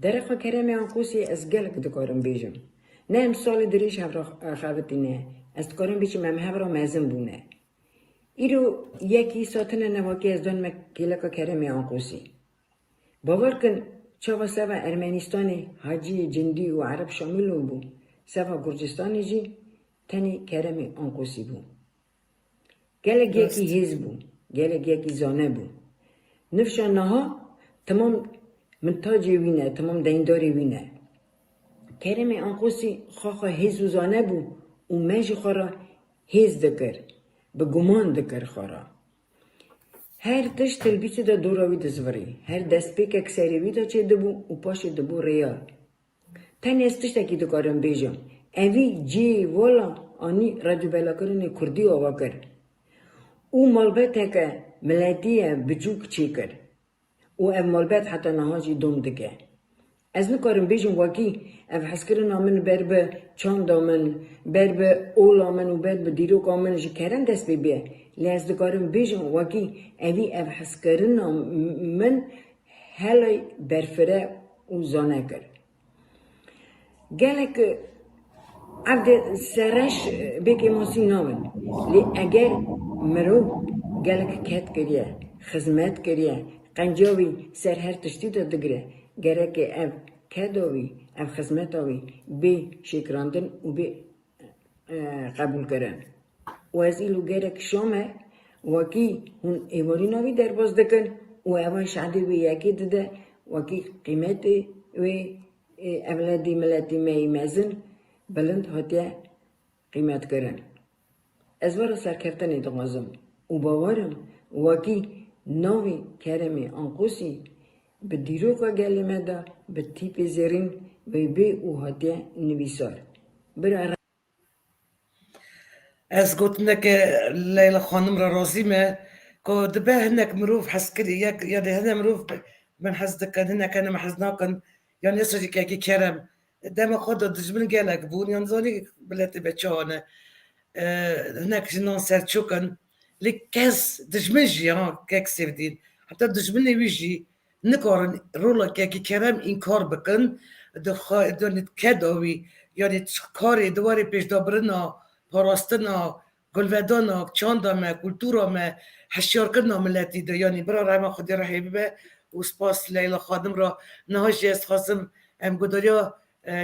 درخوا کرمی آنقوسی از گلک دکارم بیجم نه امسال دریش هفرا خوابتی نه از دکارم بیچم هم هفرا مزم بونه ایرو یکی ساتن نواکی از دان مکیلکا کرمی آنقوسی باور کن چاوا سوا ارمنستانی حاجی جندی و عرب شاملو بو سوا گرجستانی جی تنی کرمی آنقوسی بو گلگ یکی هیز بو گلگ یکی زانه بو نفشان ها تمام منتاجی وینه تمام دینداری وینه کرمی آنقوسی خواه هیز و زانه بو و مجی خورا هیز دکر به گمان دکر خورا هر تشت تلبیسی دا دوراوی دزوری هر دست پیک اکسریوی دا چه دبو و پاش دبو ریا تنی از تشت اکی دکارم بیجم اوی جی والا آنی رادیو بلا کرنی کردی آوا کر او مالبت که ملتیه بجوک چی کر او او مالبت حتی نهاجی دوم دکه از نکارم بیجم واقعی اف حسکرن آمن بر به چاند آمن بر به اول آمن و بر به دیروک آمن جی کرن دست بیه لی از نکارم بیجم واقعی اوی اف حسکرن آمن هلای برفره و زانه کر گلک عبد سرش بکی موسی نامن لی اگر مرو گلک کت کریه خدمت کریه قنجاوی سر هر تشتی دا دگره گره که اف کداوی اف خدمتاوی بی شکراندن و بی قبول کرن و از ایلو گره که شامه وکی هون ایواری ناوی در باز دکن و اوان شعدی وی یکی دده وکی قیمتی وی اولادی ملتی می مزن بلند هاتیه قیمت کرن از وارا سرکفتنی دمازم و باورم وکی ناوی کرمی آنقوسی به دیروکا گلیمه دا به تیپ زرین و به او هاتیه نویسار برای از گفتن که لیلا خانم را راضیمه که دبه هنک مروف حس کردی یک یعنی هنک مروف من حس دکن هنک انا محز ناکن یعنی اصلا که کرم دم خود دجمن گلک بون یعنی زانی بلت بچانه هنک جنان سرچوکن لیک کس دجمنجی ها که سیدین حتی دجمنی ویجی نکارن رولا که کرم این کار بکن دونید کداوی یعنی کاری دواری پیش دابرنا پاراستنا گلودانا چاندامه کلتورامه هشیار کردنا ملتی دا یعنی برا رحمه خودی رحیبی به و سپاس لیلا خادم را نهاجی است خواستم ام گداریا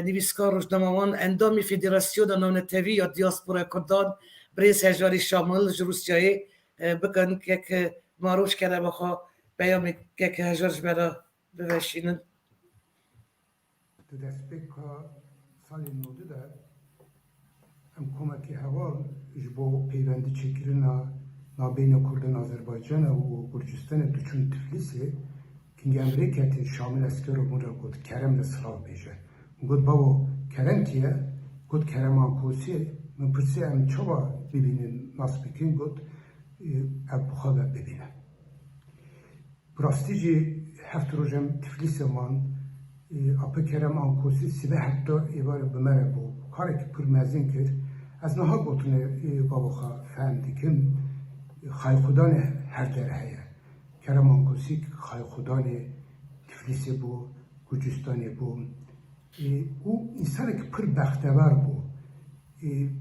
نویسکار روزنامه‌وان اندامی فدراسیون نانتوی یا دیاسپورا کردان برای هجاری شامل روسیایی بکن که معروف کرده بخوا بیامی که هجارش برا بوشینن دەستپێکا ساڵی نۆدە ئەم کۆمەکی هەواڵ ji بۆ پەیوەندی چێکردنا نابین کردن آذربایجان و گرجستان دوچون تفلیسی کنگ امریکت شامل اسکر و مرا گود کرم لسلاو بیجه گود بابا کرم تیه گود کرم آنکوسی من پرسی ام چوبا ببینین ناس بکن گود اب بخواه ببینن براستیجی هفت روزم تفلیس من اپا کرم آنکوسی سیبه حتی ایوار بمره بو کاری که پر مزین کرد از نها گوتونه بابا خواه فهمدی کم خای خودان هر دره هیا کرم آنکوسی خای خودان تفلیسی بو گرجستانی بو او انسانی که پر بختور بو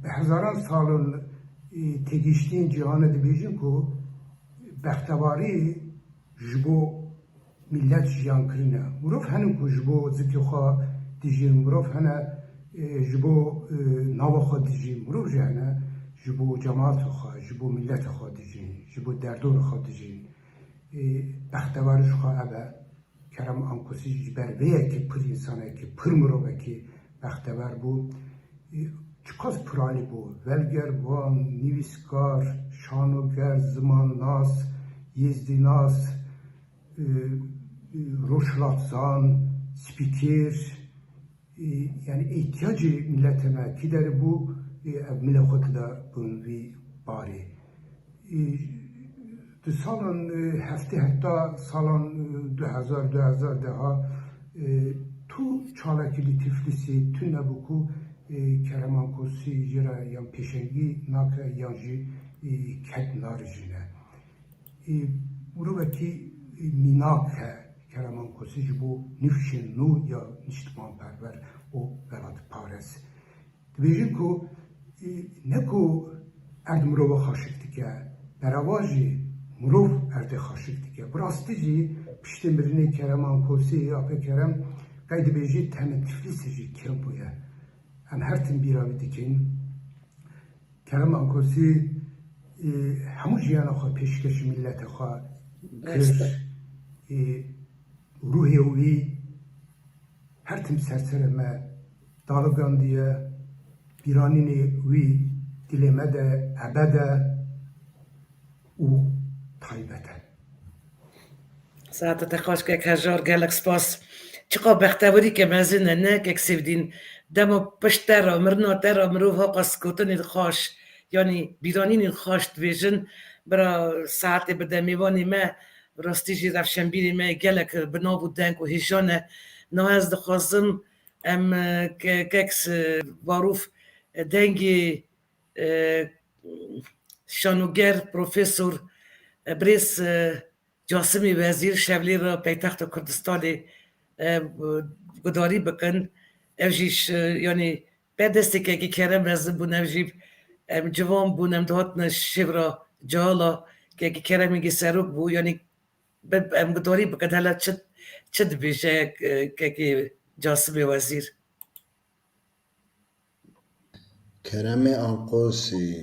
به هزاران سالون تگیشتین جهان دبیجیم که بختواری جبو ملت جیان کرینه مروف هنو که جبو زکی خواه دیجین مروف هنه جبو ناو خواه دیجین مروف جهنه جبو جماعت خواه جبو ملت خواه دیجین جبو دردور خواه دیجین بختوارش خواه ابا کرم آنکوسی جبرویه که پر انسانه که پر مروفه که بختوار بود چکاز پرالی بود ولگربان، نویسکار، شانوگر، زمان ناس، یزدی ناس روشلاتزان، سپیکر yani ihtiyacı milletime ki der bu millet da bunvi bari. Du salon hafte hatta salon 2000 daha tu çalakili tiflisi tü nebuku Kerem Kursi jira yan peşengi naka yanji ket narjine. Uruvaki minak Kerem Kursi bu nifşin nu ya niştman perver o velat pares. Dibêjin ku ne ku erd mirova xaşik dike beravajî mirov erdê xaşik dike. Bi rastî jî piştî mirinê Kerem Kursi apê Kerem qey dibêjî tenê Tiflisê jî kem bûye. Em her tim bîravî dikin Kerem Kursi hemû jiyana xwe pêşkêşî milletê xwe kir. Ruhê wî her tim sersere me dalıgandiye biranînê wî dilê me de ebede û taybet e. ساعت خواهش هزار گلک سپاس چقا بختوری که مزینه نه که سیودین دمو پشتر و مرناتر و مروف ها قصد کتن خواش یعنی بیرانین خواش دویجن برا ساعت بده میوانی ما راستیجی رفشنبیری ما گلک بنابو دنگ و هیجانه نه از دخوازم ام ککس واروف دنگی شانوگر پروفیسور بریس جاسمی وزیر شولی را پایتخت کردستان گداری بکن اوجیش یعنی به دستی که کرم رزم بون اوجیب جوان بونم دهاتن شورا جالا که کرم میگی سروک بو یعنی گداری بکن حالا چه بیشه که جاسمی وزیر کرم آنقوسی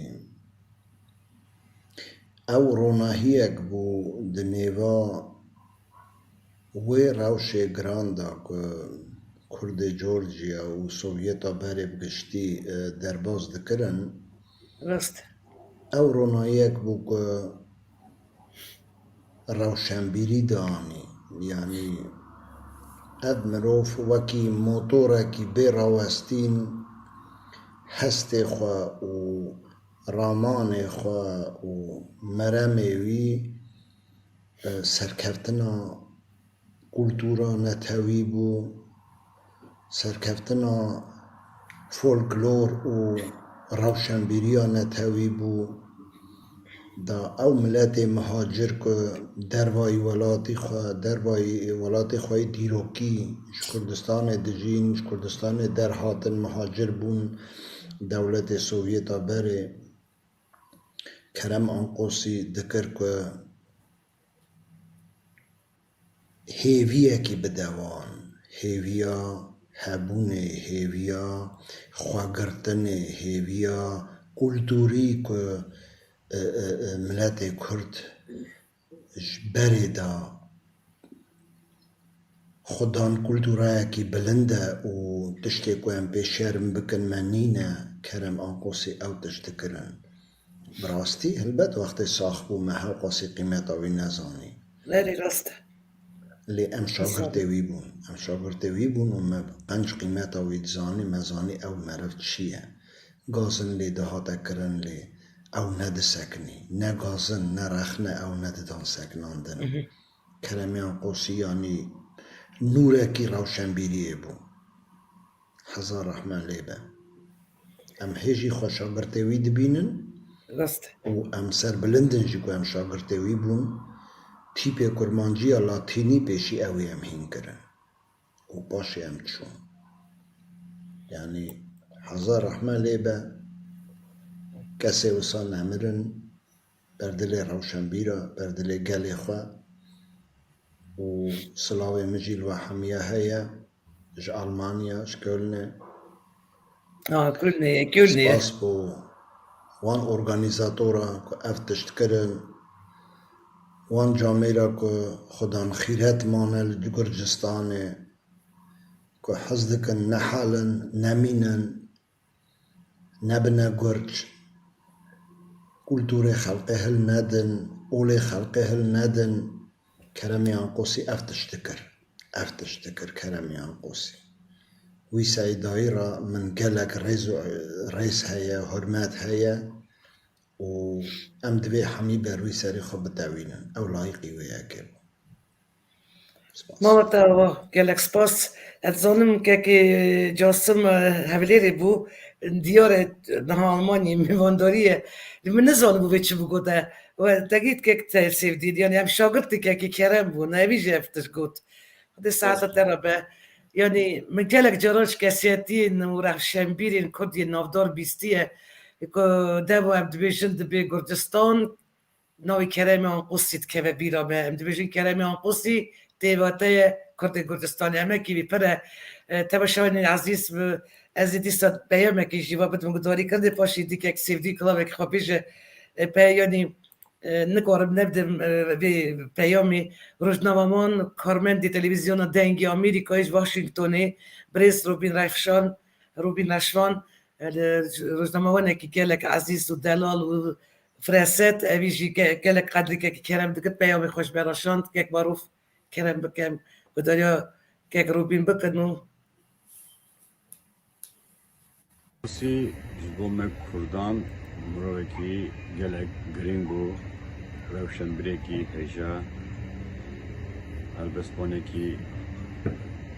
او روناهیک بو دنیوا وی روش گراندا که کرد جورجیا و سوویتا بری بگشتی درباز دکرن راست او روناهیک بو که روشنبیری دانی یعنی اد مروف وکی موتورکی بی راوستین هست خوا و رامان خوا و مرمی وی سرکفتنا کلتورا نتوی بو سرکفتنا فولکلور و روشنبیریا نتوی بو دا او ملت مهاجر که دروای ولاتی خواه دیروکی کردستان دجین کردستان در هاتن مهاجر بون دولت سوویتا بره کرم آنقوسی دکر که هیویه کی بدوان هیویا هبونه هیویا خواگرتنه هیویا کلتوری که ملت کرد بره دا خودان کلتورای کی بلنده و تشتی که هم پیش شرم بکن منینه کرم آنقوسی او تشتکرن براستی هلبت وقتی ساخ بو محل قاسی قیمت آوی نزانی لری راسته لی ام شاگردوی بون ام شاگردوی بون و ما قنج قیمت آوی زانی مزانی او مرف چیه گازن لی دهاته کرن لی او ند سکنی نه گازن نه رخنه او ند دان سکناندن کرمیان قوسی یعنی نوره کی روشنبیریه بون هزار رحمن لیبه ام هیجی خواه شاگردوی دبینن راسته و ام سر بلندن جی که ام شاگردوی بون تیپ کرمانجی لاتینی پیشی اوی ام هین کرن و باشی ام چون یعنی هزار رحمه لیبه کسی وصال نمرن بردل روشنبیره بردل گلی خواه و سلاوی مجیل و حمیه هیا اج آلمانیا اج کلنه كلني سپاس بو وان ارگانیزاتورا که افتشت کرن وان جامعه که خودان خیرت مانل گرجستانه که حزدکن نحالن نمینن نبنه گرج کلتور خلقه هل ندن اول خلقه هل ندن کرمیان قوسی افتشتکر کرمیان قوسی وی سایدایی را من گلک رئیس هیا حرمت هیا و ام دوی حمی بر وی سری خوب بتاوینن او لایقی وی اکر ما تا گلک سپاس اتزانم که جاسم هفلیری بو دیار نها آلمانی میوانداریه من نزانم بو چی بگوده و تگید که ترسیف دید یعنی هم شاگردی که کرم بو نویجه افتش گود ده ساعت ترابه یعنی من گلک جراش کسیتی نو رفشنبیرین کردی نافدار بیستیه که دبو هم دبیشن دبی گرجستان نوی کرمی آن قصید که و بیرامه هم دبیشن کرمی آن قصی دیواته کرد گرجستانی همه کی بی پره تباشوانی عزیز از دیست پیامه که جیوا بدم گداری کرده پاشی دیگه که سیفدی کلاوه که خواهیشه پیانی نکارم نبدم به پیامی روزنامه‌مان کارمند تلویزیون دنگی آمریکایش واشنگتنی بریس روبین رشوان روزنامه‌وانه که گلک عزیز و دلال و فرست اویجی گلک قدری که کرم دیگه پیامی خوش براشاند که معروف کرم بکم گداریا که روبین بکنو سی جبوم کردان مروکی گلک گرینگو روشنبرکی هجا البسپانکی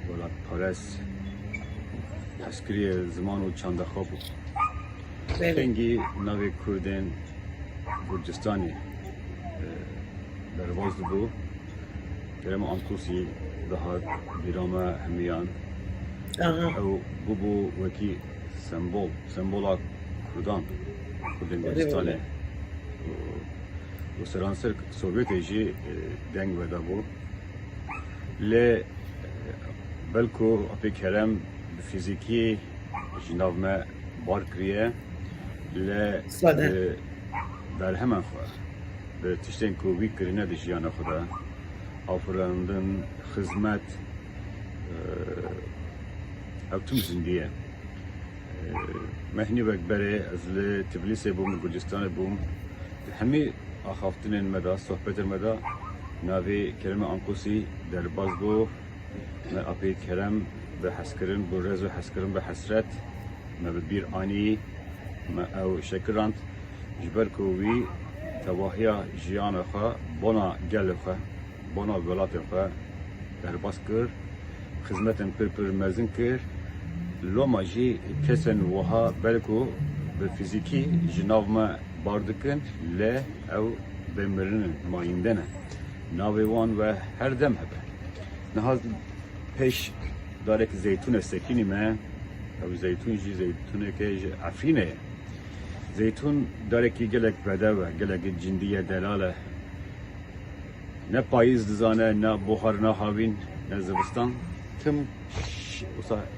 ولات پارس عسکری زمان و چند خواب خنگی نوی کردن گرجستانی درواز بو کرم آنکوسی دهات بیرامه همیان او بو وکی سمبولا کردان گرجستانه و سرانسر سوویت جی دنگ ودا بو لی بلکو اپی کرم فیزیکی جناب ما بار کریه لی در همان خواه به تشتین کووی کرینه دی جیان خدا آفراندن خدمت اوتم زندیه مهنی بکبره از لی تبلیس بوم گرجستان بوم همی آخافتن مدا صحبت مدا ناوی کرم آنکوسی در باز بو ما اپی کرم به حسکرن بو رز و حسکرن به حسرت ما ببیر آنی ما او شکرانت جبر کووی تواهیا جیان خوا بنا گل خوا بنا ولات خوا در باز کر خدمتن پر مزن کر لو ماجی کسن وها بلکو به فیزیکی جناب ما باردکن ل او بمرن مایندنه ناویوان و هر دم هبه نهاز پیش داره که زیتون سکینی من او زیتون جی زیتونه که عفرینه زیتون داره که گلک بده و گلک جندیه دلاله نه پاییز دزانه نه بخار نه هاوین نه زبستان تم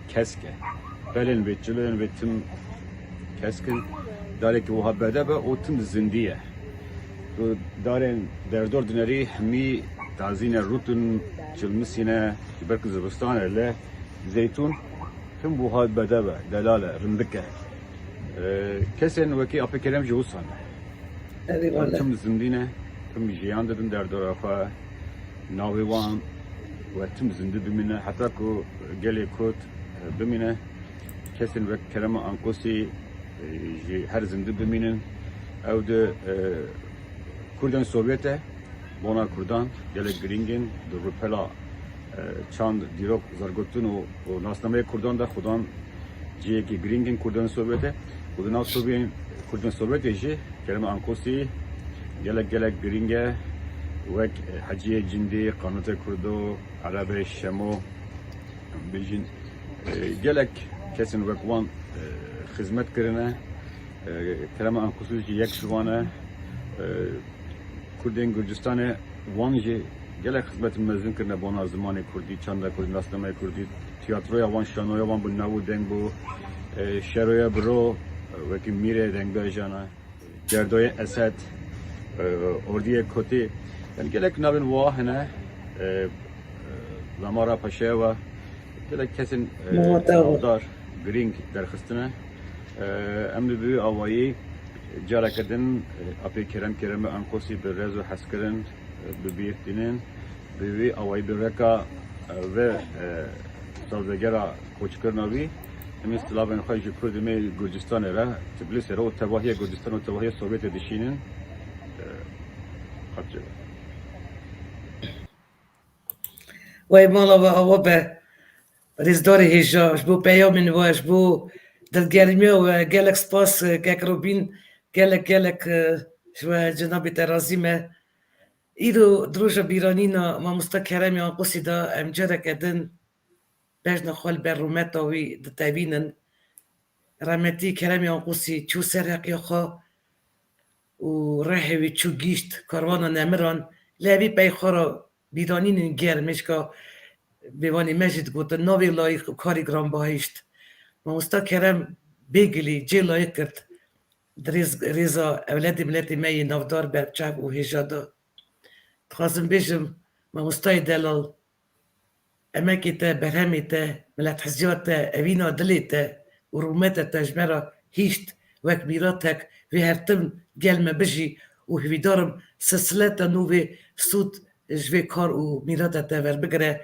کسکه بلن به جلن به تم کسکن داره که وها بده و او تم زندیه تو دارن در دور دنری همی تازین روتون چلمسینه که برک زبستانه له زیتون تم بوها بده و دلاله رندکه کسین وکی اپی کرم جوسان والا تم زندینه تم جیان دادن در دور خواه ناوی وان و تم زنده بمینه حتی که گلی کود بمینه کسی وقت کرم آنکوسی هر زنده بمینن او ده کردن سوویته بونا کردان گلی گرینگن در روپلا چند دیروک زرگوتون و ناسنامه کردان ده خودان جیه که گرینگن کردن سوویته و ناو سوویت کردن سوویت جی کرم آنکوسی گلک گرینگه وک حجیه جندی قانون کردو عرب شمو بیجین گلک کسی وک وان خدمت کرنه کرم آنکوسی یک شوانه کردین گرجستان وانجی گلک خدمت مزین کرنه بنا زمان کردی چند کردی ناسنامه کردی تیاتروی وان شانوی وان بناو دنگ بو شروع برو وکی میره دنگ بیجانه گردای اسد اردی کتی یعنی گلک نبین واهنه زمارا پشه و گلک کسی دار گرینگ درخستنه امن بی آوایی جارا کردن اپی کرم انکوسی به رزو حس کردن ببیر دینن بی آوایی برکا و سازگرا کوچ کرناوی امی استلابن خواهی کرد می گرجستان را تبلیس را و تباهی گرجستان و تباهی سوویت دشینن خطجه وای مالا و آوا به ریزداری هیجا بو پیامین واش بو دلگرمی و گلک سپاس گک روبین گلک شو جنابی ترازیمه ایرو دروژا بیرانینا ما مستکرمی آنقوسی دا امجره کدن بجنا خال بر رومتاوی دتاوینن رحمتی کرمی آنقوسی چو سرقی خوا و رهوی چو گیشت کاروانا نمران لوی پی خورا بیرانین گرمش که بیوانی مجد گوته نوی لایق کاری گرام باهیشت ما مستکرم بگلی جی لایق کرد ریزا اولادی ملتی می نافدار برچاب و هجادا تخواستم بیشم ما مستای دلال امکی تا برهمی تا ملت حزیات تا اوینا دلی تا و رومت تا جمرا هیشت وک میراتک وی هرتم گلمه بجی و هویدارم سلسلت نوی سود جوی کار و میرات تا ور بگره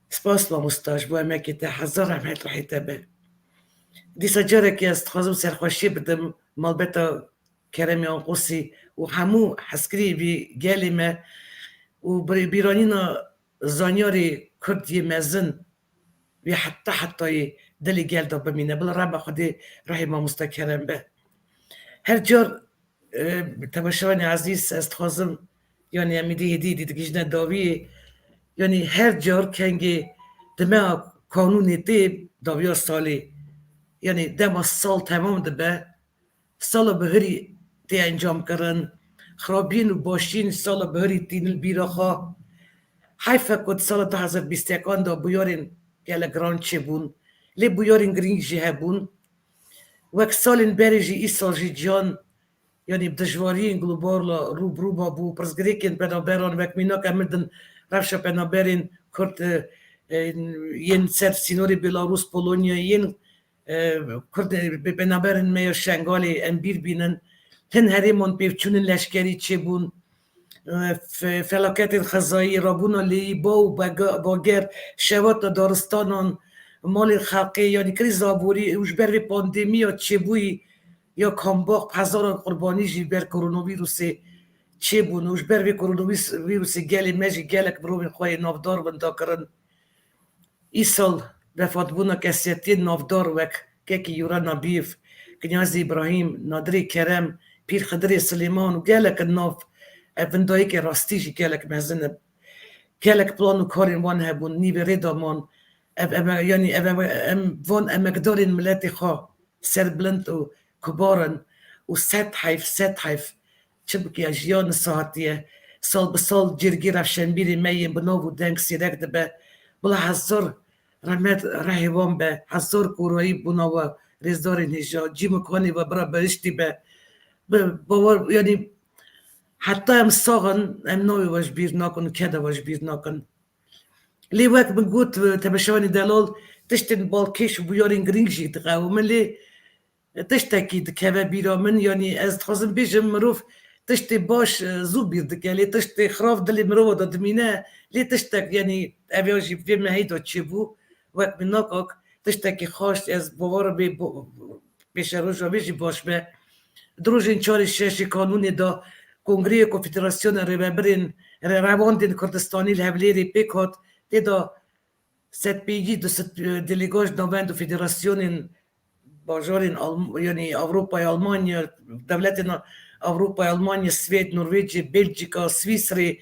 سپاس ما مستاش بو امکی تا هزار رحمت رحی تا به دیسا جاره که است خوازم سرخوشی بدم مالبتا کرمی آنقوسی و همو حسکری بی گلی ما و بیرانینا زانیاری کردی مزن و حتی دلی گل دا بمینه بلا ربا خودی راهی ما مستکرم به هر جار تماشاوانی عزیز است خوازم یعنی امیدی هدی دیگه داوی یعنی هر جار کنگی دمه قانونی دی داویا سالی یعنی دم سال تمام دبه سال بهری دی انجام کرن خرابین و باشین سال بهری تین البیراخا حیفه کد سال 2021 دا بیارین گل گران چه بون لی بیارین گرینگ جه بون وک سالین بری جی ای سال جی جان یعنی بدجوارین گلوبارلا روبرو با بو پرزگریکین بنابران وک مینا کمردن رفشه بنابرین کرد ین سر سینوری بلاروس پولونیا ین کرد بنابرین میو شنگالی انبیر بینن هن هریمون پیوچونین لشکری چه بون فلاکت خزایی رابونا لی با و باگر شوات دارستانان مال خلقی یعنی کریز آبوری اوش بر پاندمی یا چه بوی یا کامباق هزاران قربانی جی بر کرونا ویروس چه بون اوش بر کرونا ویروس گلی مجی گلک بروین خواهی نافدار بندا کرن ای سال وفات بونا کسیتی نافدار وک که یورا نبیف کنیاز ابراهیم نادری کرم پیر خدری سلیمان و گلک ناف افندایی که راستیشی گلک مزنه گلک پلان و کارین وان هبون نیوی ریدامان یعنی وان امکدارین ملتی خواه سر بلند و کبارن و ست حیف چه بکی اجیان ساعتیه سال به سال جرگی رفشنبیری میم بناو و دنگ سیرک دبه بلا هزار رحمت رحیوان به هزار کورایی بناو ریزدارین هجا جی مکانی و برا برشتی به باور یعنی حتی ام ساغن ام نوی واش بیر ناکن کده واش بیر ناکن لی وقت من گوت تمشوانی دلال تشتن بالکش و بیارین گرینگ جی دقه و من لی تشتکی دکه بیرا من یعنی از تخوازم بیشم مروف تشتي باش زو بيردك يعني تشتي خراف دلي مروه دمينه لي تشتك يعني افيوجي في ما هيدو تشيبو وقت من نوكوك تشتكي خوش از بوار بي بيش روجا بيجي باش به دروجين چاري شاشي قانوني دا کنگره کنفدراسیون ریبرین رواندین کردستانی الهبلیری پیکات تدا ست پیجی دو ست دلیگاش نوند فدراسیون باجارین یعنی اروپا آلمانیا دولتنا اروپا آلمانیا سوئد نروژ بلژیکا سوئیسری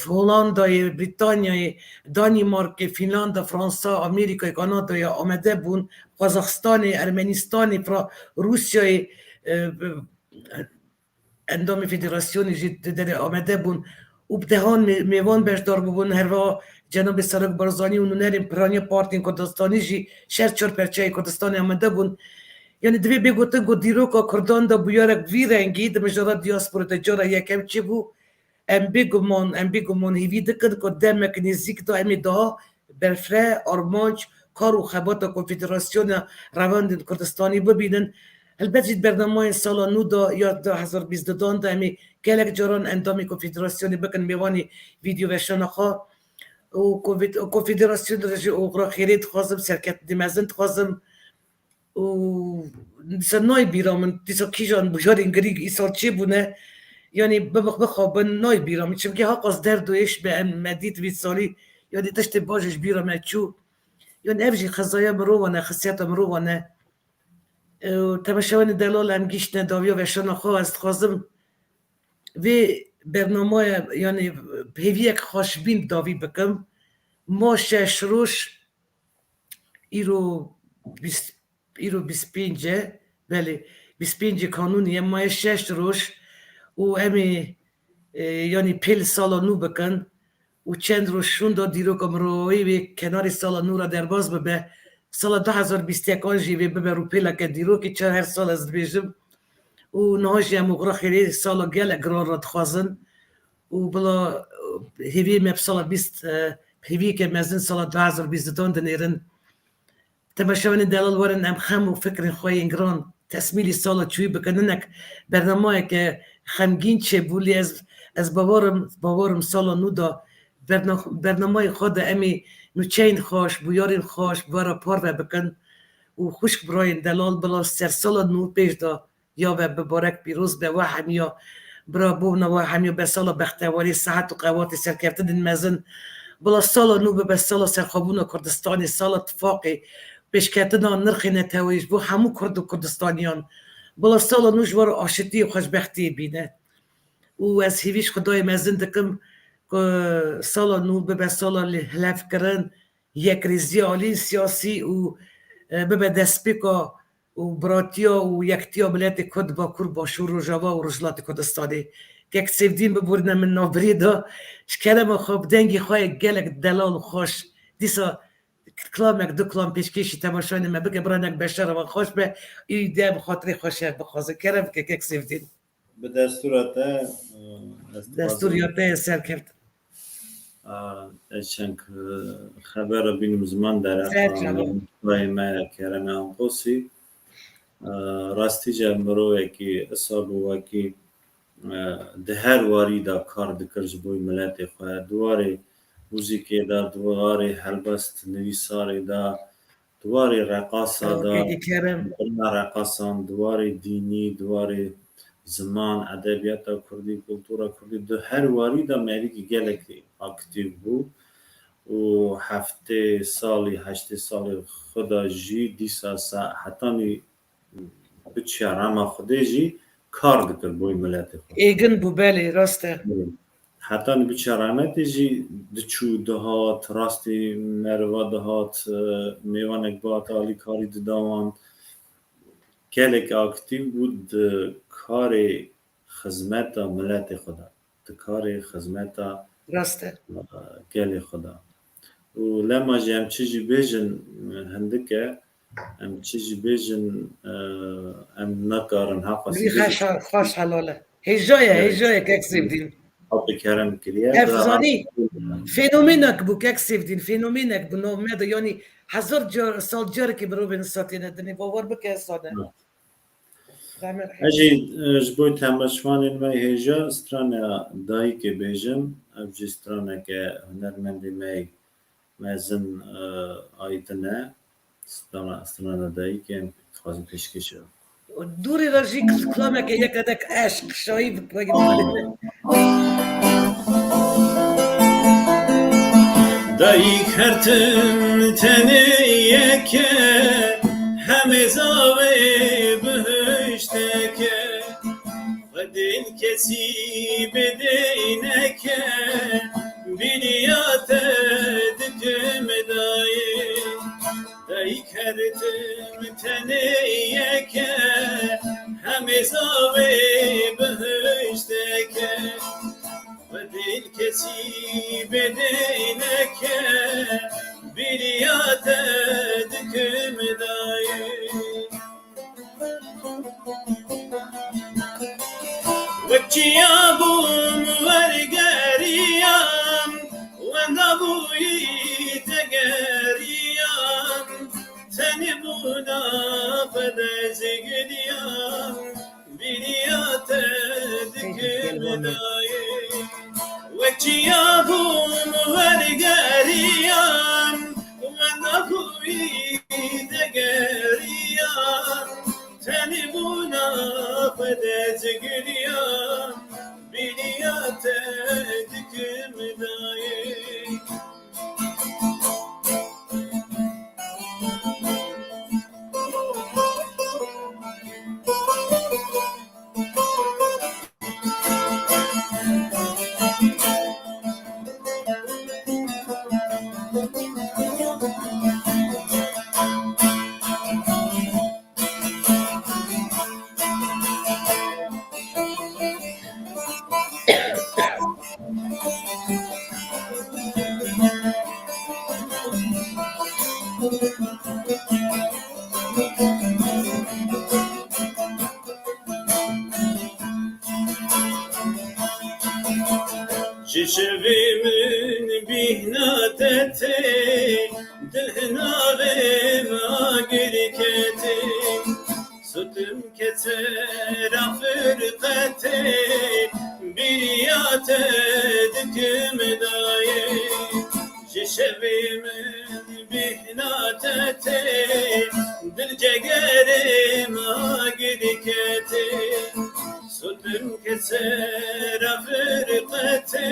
هلندا بریتانیا دانمارک فنلاند فرانسا امریکا کانادا آمده بون قزاقستان ارمنستان روسیا اندام فدراسیونی جد آمده بون و بدهان میوان بشدار بون هر و جناب سرک برزانی و نونرین پرانی پارتین کردستانی جی شهر چار پرچه کردستانی آمده بون یعنی دوی بگوتن گو دیروکا کردان دا بیارک وی رنگی دا مجرد دیاسپورا دا جارا یکم چی بو ام بگومان هیوی دکن که دمک نزیک دا امی دا برفره آرمانچ کار و خبات کنفدراسیون رواندین کردستانی ببینن البته برنامه سال نو دا یا 2022 دا امی گلک جاران اندامی کنفدراسیونی بکن میوانی ویدیو وشان خوا و کنفدراسیون رجی اوغرا خیرید خوازم سرکت دیمزند خوازم و دیسا نای بیرامن دیسا کیجان بجار انگریگ ای سال چی بونه یعنی بخوابن نای بیرامن چون که حق از درد و ایش به مدید وید سالی یعنی تشت باجش بیرامن چو یعنی افجی خزایا مروانه خصیت مروانه تماشاوان دلال هم گیشتن داویا و شناخوا است خوازم و برنامه یعنی پیوی یک خوشبین داوی بکم ما 6 روش ایرو 25 بله 25 کانونی ما 6 روش و امی یعنی پیل سالا نو بکن و چند روش شون دا دیروکم روی و کنار سالا نو را در باز ببه سال 2021 جیوی ببه رو پیلا که دیروکی چند هر سال از بیجم و نهاجی هم اغرا خیلی سالا گل اگرار را دخوازن و بلا هیوی مب سال 20 هیوی که مزن سال 2022 دنیرن تماشاوانی دلال ورن ام خم و فکر خواهی انگران تسمیلی سال چوی بکننک برنامه که خمگین چه بولی از باورم سال نو دا برنامه خود امی نوچین خوش بویارین خوش بارا پار و بکن و خوشک براین دلال بلا سر سال نو پیش دا یا و ببارک پیروز به و همیا برا بونا و همیا به سال بختواری صحت و قوات سرکفتن مزن بلا سال نو به سال سرخابون کردستانی سال اتفاقی پیشکتنا نرخی نتویش بو همو کرد و کردستانیان بلا سال نو جوار آشتی و خوشبختی بینه و از هیویش خدای مزن دکم سال نو به سال هلف کردن یک ریزی عالی سیاسی و به دسپیکا و براتیا و یکتیا ملت کد با کور با شور و جوا و رجلات کردستانی که یک سیفدین ببورنه من نابری دا شکرم خواب دنگی خواه گلک دلال خوش دیسا کلامک دو کلام پیشکشی تماشانی ما بگه برانک بشار و خوش به ایده بخاطری خوشه بخوازه کرم که یک سیفدین به دستوریاته سر کرد چند خبر بینم زمان در اقام ما کرم انقوسی راستی جمعرو یکی اصاب و یکی ده هر واری دا کار دکرج بوی ملت خواه دواری موزیکی دا دواری حلبست نویساری دا دواری رقاصا دا رقاصان دواری دینی دواری زمان ادبیات کردی کلتورا کردی ده هر واری دا مریکی گلکی اکتیو بود و هفته سالی 8 سالی خدا جی دیسا حتی بچه رما خوده جی کار دکر بوی ملت خود ایگن بو بله راسته حتی بچه رمت جی دچو دهات راستی مروا دهات میوانک بات آلی کاری داوان کلک اکتیو بود کار خدمت ملت خدا کار خدمت راسته گل خدا و لما جی هم چیزی بیجن هندکه هم چیزی بیجن هم نکارن حقا خوش حلاله هجایه که اکسیب آب کرم کلیه افزانی فنومینک بو که اکسیب دین فنومینک بو نومده یعنی 1000 سال جاره که برو بین ساتینه دنی باور بکه ساده اجی جبوی تماشوان می هجا سترانه دایی که بیجم ابجی سترانه که هنرمندی می مزن آیدنه سترانه دایی که خواهیم پیشکشه دوری راجی کلامه که یک ادک عشق شایی بکنیم دایی کرتم تنه یکه همه زاوه بهشته که خدین کسی بدینه که بیلیات دکم دایی کردم تنه یکه همه زاوه بهشته که خدین کسی بدینه که بیلیات دکم وچیا بوم ورگریم و نبوی تگریم تنی بودا پدزگریم بیلیات دکم وچیا بوم ورگریم و نبوی تگریم تنی بودا پدزگریم بیلیات دکم جشویمن بیناتته دهنالم آگرکته سوتم کتر فرقته بیریات دکم دایه جشویمن بیناتته دل جگرم آگرکته سوتم کتر فرقته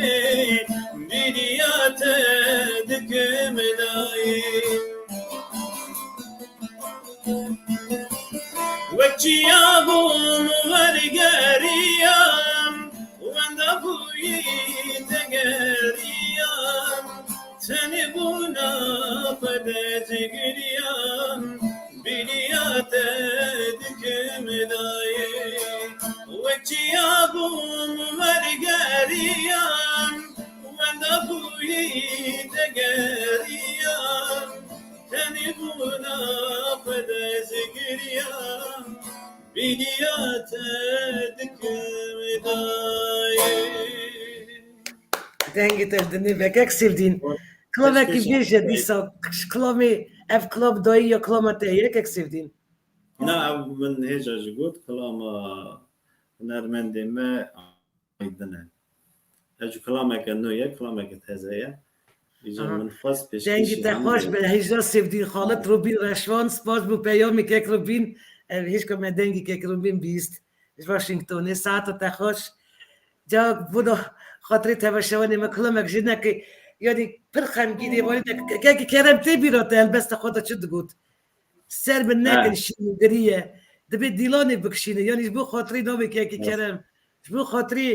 بیریات دکم دایه وچیا بوم ورگریم و نبوی تگریم تنی بونا پدزگریم بیلیات دکم دایه وچیا بوم ورگریم و نبوی تگریم تنی بونا پدزگریم بیلیات دکم دایه Dengi terdini bekek sevdiğin. Klame ki beje disa klame ev klab dayı ya klama te yekek sevdiğin. نه من هیچ گفت کلام هنرمندی ما ایدنه اجو کلامه که نویه کلامه که تازه ایجا من فاس پیش Dengi te hoş be hijra sevdiğin halat Robin Rashwan spas bu peyami kek Robin hiç kome dengi kek Robin bist. Washington saat te hoş. Ja bu da خاطری تبشوانی مکلمک جدنا که یادی پرخم گیری ولی که کرم تبیرات البست خدا چه دگوت سر به نکن شینی دریه دبی دیلانی بکشینه یعنی بو خاطری نامی که کرم بو خاطری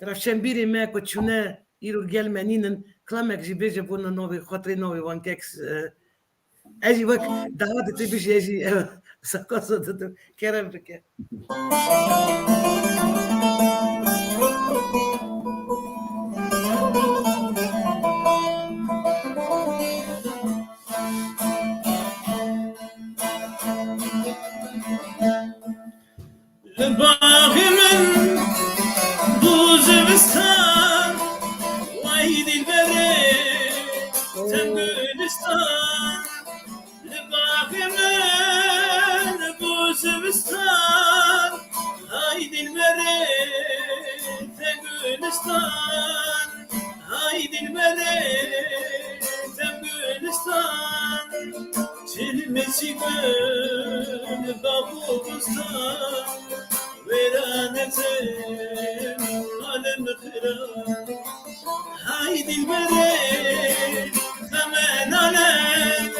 رفتن بیری ما که چونه ایرو گل منینن کلمک جی بیجه بونا نامی خاطری نامی وان ککس اجی وقت دعوت تبیش اجی سکاسه دادو کرم بکه باغ من بوزستان وعيد البرد تنقلستان لباغ من بوزستان Gülistan Hay dilbere tem Gülistan Çilmesi gönül babustan Veranetim alem kıran Hay dilbere temen alem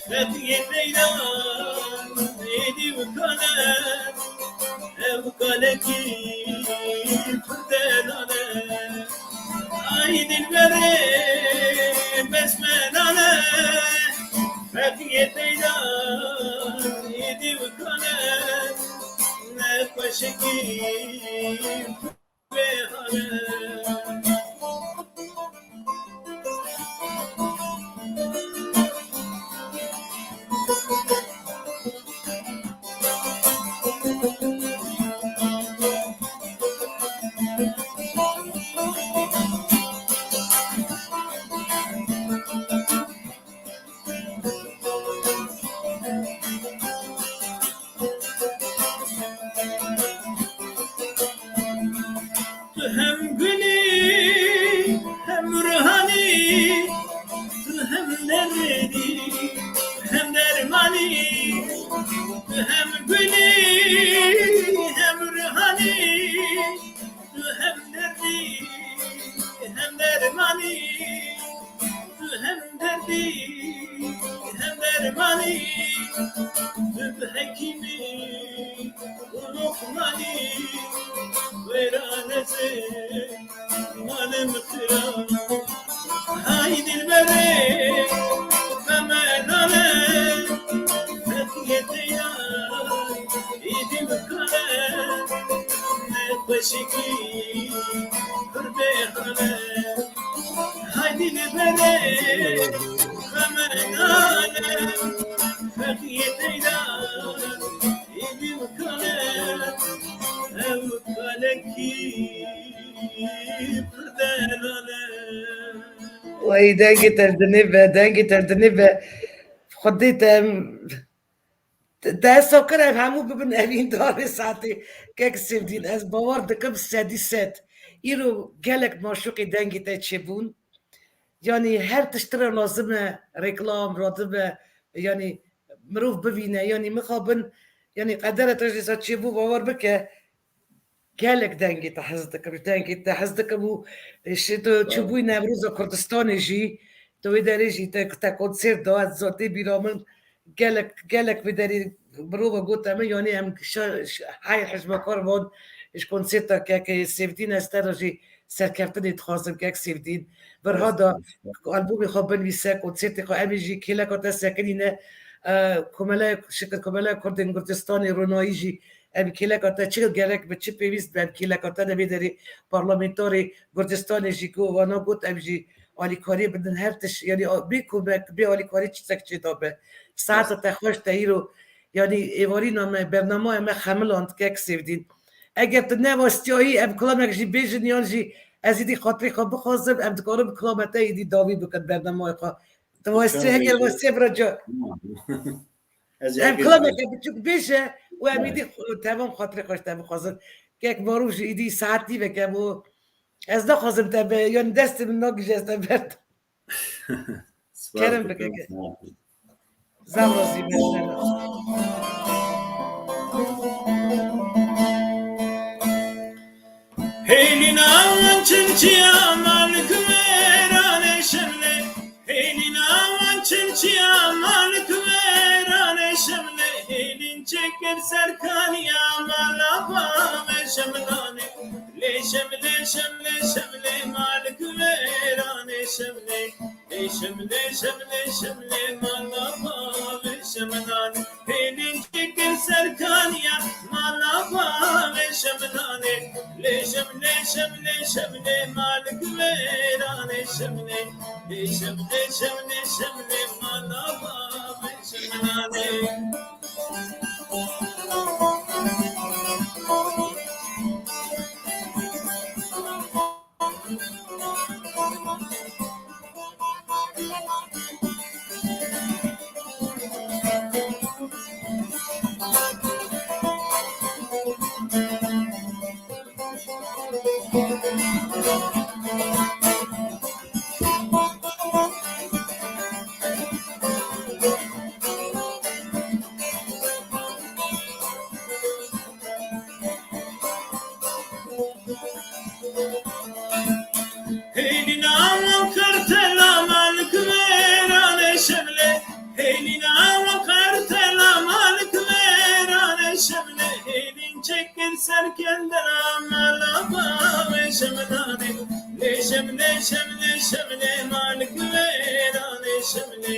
Fethiye Leylan Edi kalem Ev kale ki Fırdelale Ay dilbere Besmelale Fethiye Leylan Edi kalem Ne paşeki Behale Hem gülü hem ruhani hem derdi hem dermani hem gülü hem ruhani hem derdi hem dermani hem derdi hem dermani hekimi unutmani veranesi malım kıran hay dilbere femenale fethiyete ya idim kale ne peşiki hırbehane hay dilbere femenale fethiyete ya idim kale ev kaleki fırdelale وای دنگی تردنی به خودیتم دست کنم همو ببین اوین داره ساعتی که سیدین از باور دکم سدی ست ایرو گلک ماشوقی دنگی تا چه بون یعنی هر تشتر لازمه رکلام رادمه یعنی مروف ببینه یعنی مخابن یعنی قدرت رجیسا چه بو باور بکه گلک دنگی تا حز دکم و شتو چوبوی نوروز کردستان جی تو ویداری جی تا کنسرت داد زاتی بیرامن گلک ویداری بروبا گوتم یعنی هم های حجم کار بود اش کنسرت که سیفتین استر جی سرکفتنی تخواستم که سیفتین برها دا البومی خواب بنویسه کنسرت خواه امی جی کلا کتا سکنینه شکل کمالا کردن کردستان رونایی جی ام کلا کتا چه گرک به چه پیوست به ام کلا کتا نمیداری پارلمانتاری کردستان جی کو وانا گوت ام جی آلیکاری بدن هر تش یعنی بی آلیکاری چی تک چی دابه ساعت تا خوش تایرو یعنی ایواری نامه برنامه ام خملاند که سیدین اگر تو نوستیایی ام کلامک جی بیجن یان جی از ایدی خاطری خواب بخوازم ام دکارم کلامتا ایدی داوی بکن برنامه خواه تو واسه اگر واسه برجا ام کلامک بچوک بیشه و امیدی تمام خاطر خوش تمام خواستم که یک باروش ایدی ساعتی بکم و از نخواستم تبه یعنی دست من ناگیش از تبرد کرم بکه زم رازی بسنم Heylin aman çimçiya malik verane şemle Heylin aman çimçiya malik verane şemle Heylin çeker serkaniya malaba ve şemlane Le şemle şemle şemle malik verane şemle Le şemle şemle şemle malaba ve şemlane Heylin çeker serkaniya malaba ve şemlane Le şemle şemle şemle malik verane şemle Le şemle şemle şemle malaba ve şemlane شمله شمله مالک ویرانه شمله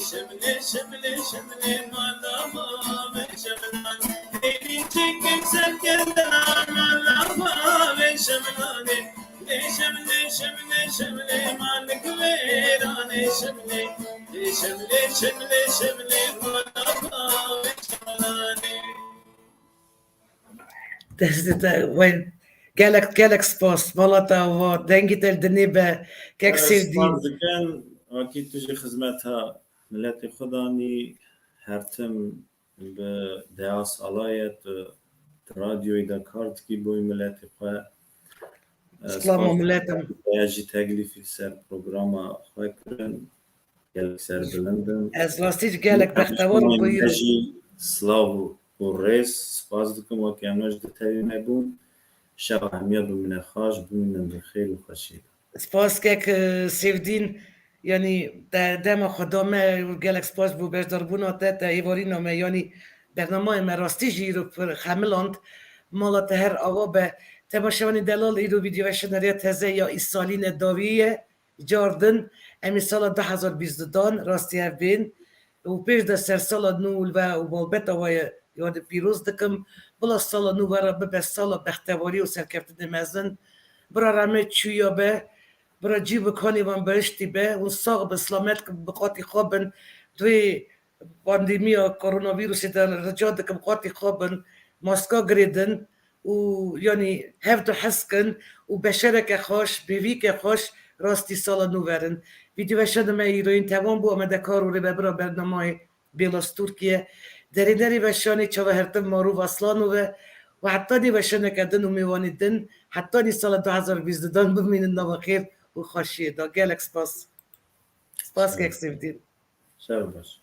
شمله شمله شمله مالا مام شملان دیدی چکم سر کردن مالا مام شملانه شمله شمله شمله مالک ویرانه شمله شمله شمله شمله مالا مام شملانه وين جالك سباس مالتا و دنگی دل دنیبه که سیدی دکن آکی توی خدمتها ملت خدانی هرتم به دیاس علایت رادیوی دا کارت کی بوی ملت خواه سلام ملتم یاجی تکلیفی سر پروگراما خواه کرن گلک سر بلندن از راستیج گالک بختوار بویر سلاو و ریس سپاس دکم و که امناج دتایی نبون شب همیه بمینه خاش بمینه بخیر و خوشی سپاس که سیودین یعنی دم خدامه و گالک سپاس بو بردار بونا تا ایواری نامه یعنی برنامه ما راستی جیرو پر خملاند مالات هر آوا به تماشاوانی دلال ایرو ویدیو شنریه تزه یا ایسالین داویه جاردن امی سال 2022 راستی هف بین و پیش ده سر سال نول و بالبت آوای یاد پیروز دکم بلا سال نو برا به سال بختواری و سرکفتن مزن برا رمه چویا به برا جیب کانی وان برشتی به و ساق به سلامت که بقاتی خوابن دوی پاندیمیا کرونا ویروسی در رجاد که بقاتی خوابن ماسکا گریدن و یعنی هفت حس کن و بشرک خوش بیوی که خوش راستی سال نو ورن ویدیو شدم ایروین تمام بو آمده کار رو برا برنامه بیلاس ترکیه دری وشانی چه هرتم مارو وصلانو و حتی نی وشانه کردن و میوانیدن حتی نی سال 2022 بمینن نو خیر و خوشیه دا گلک سپاس که اکسیفتین شب باش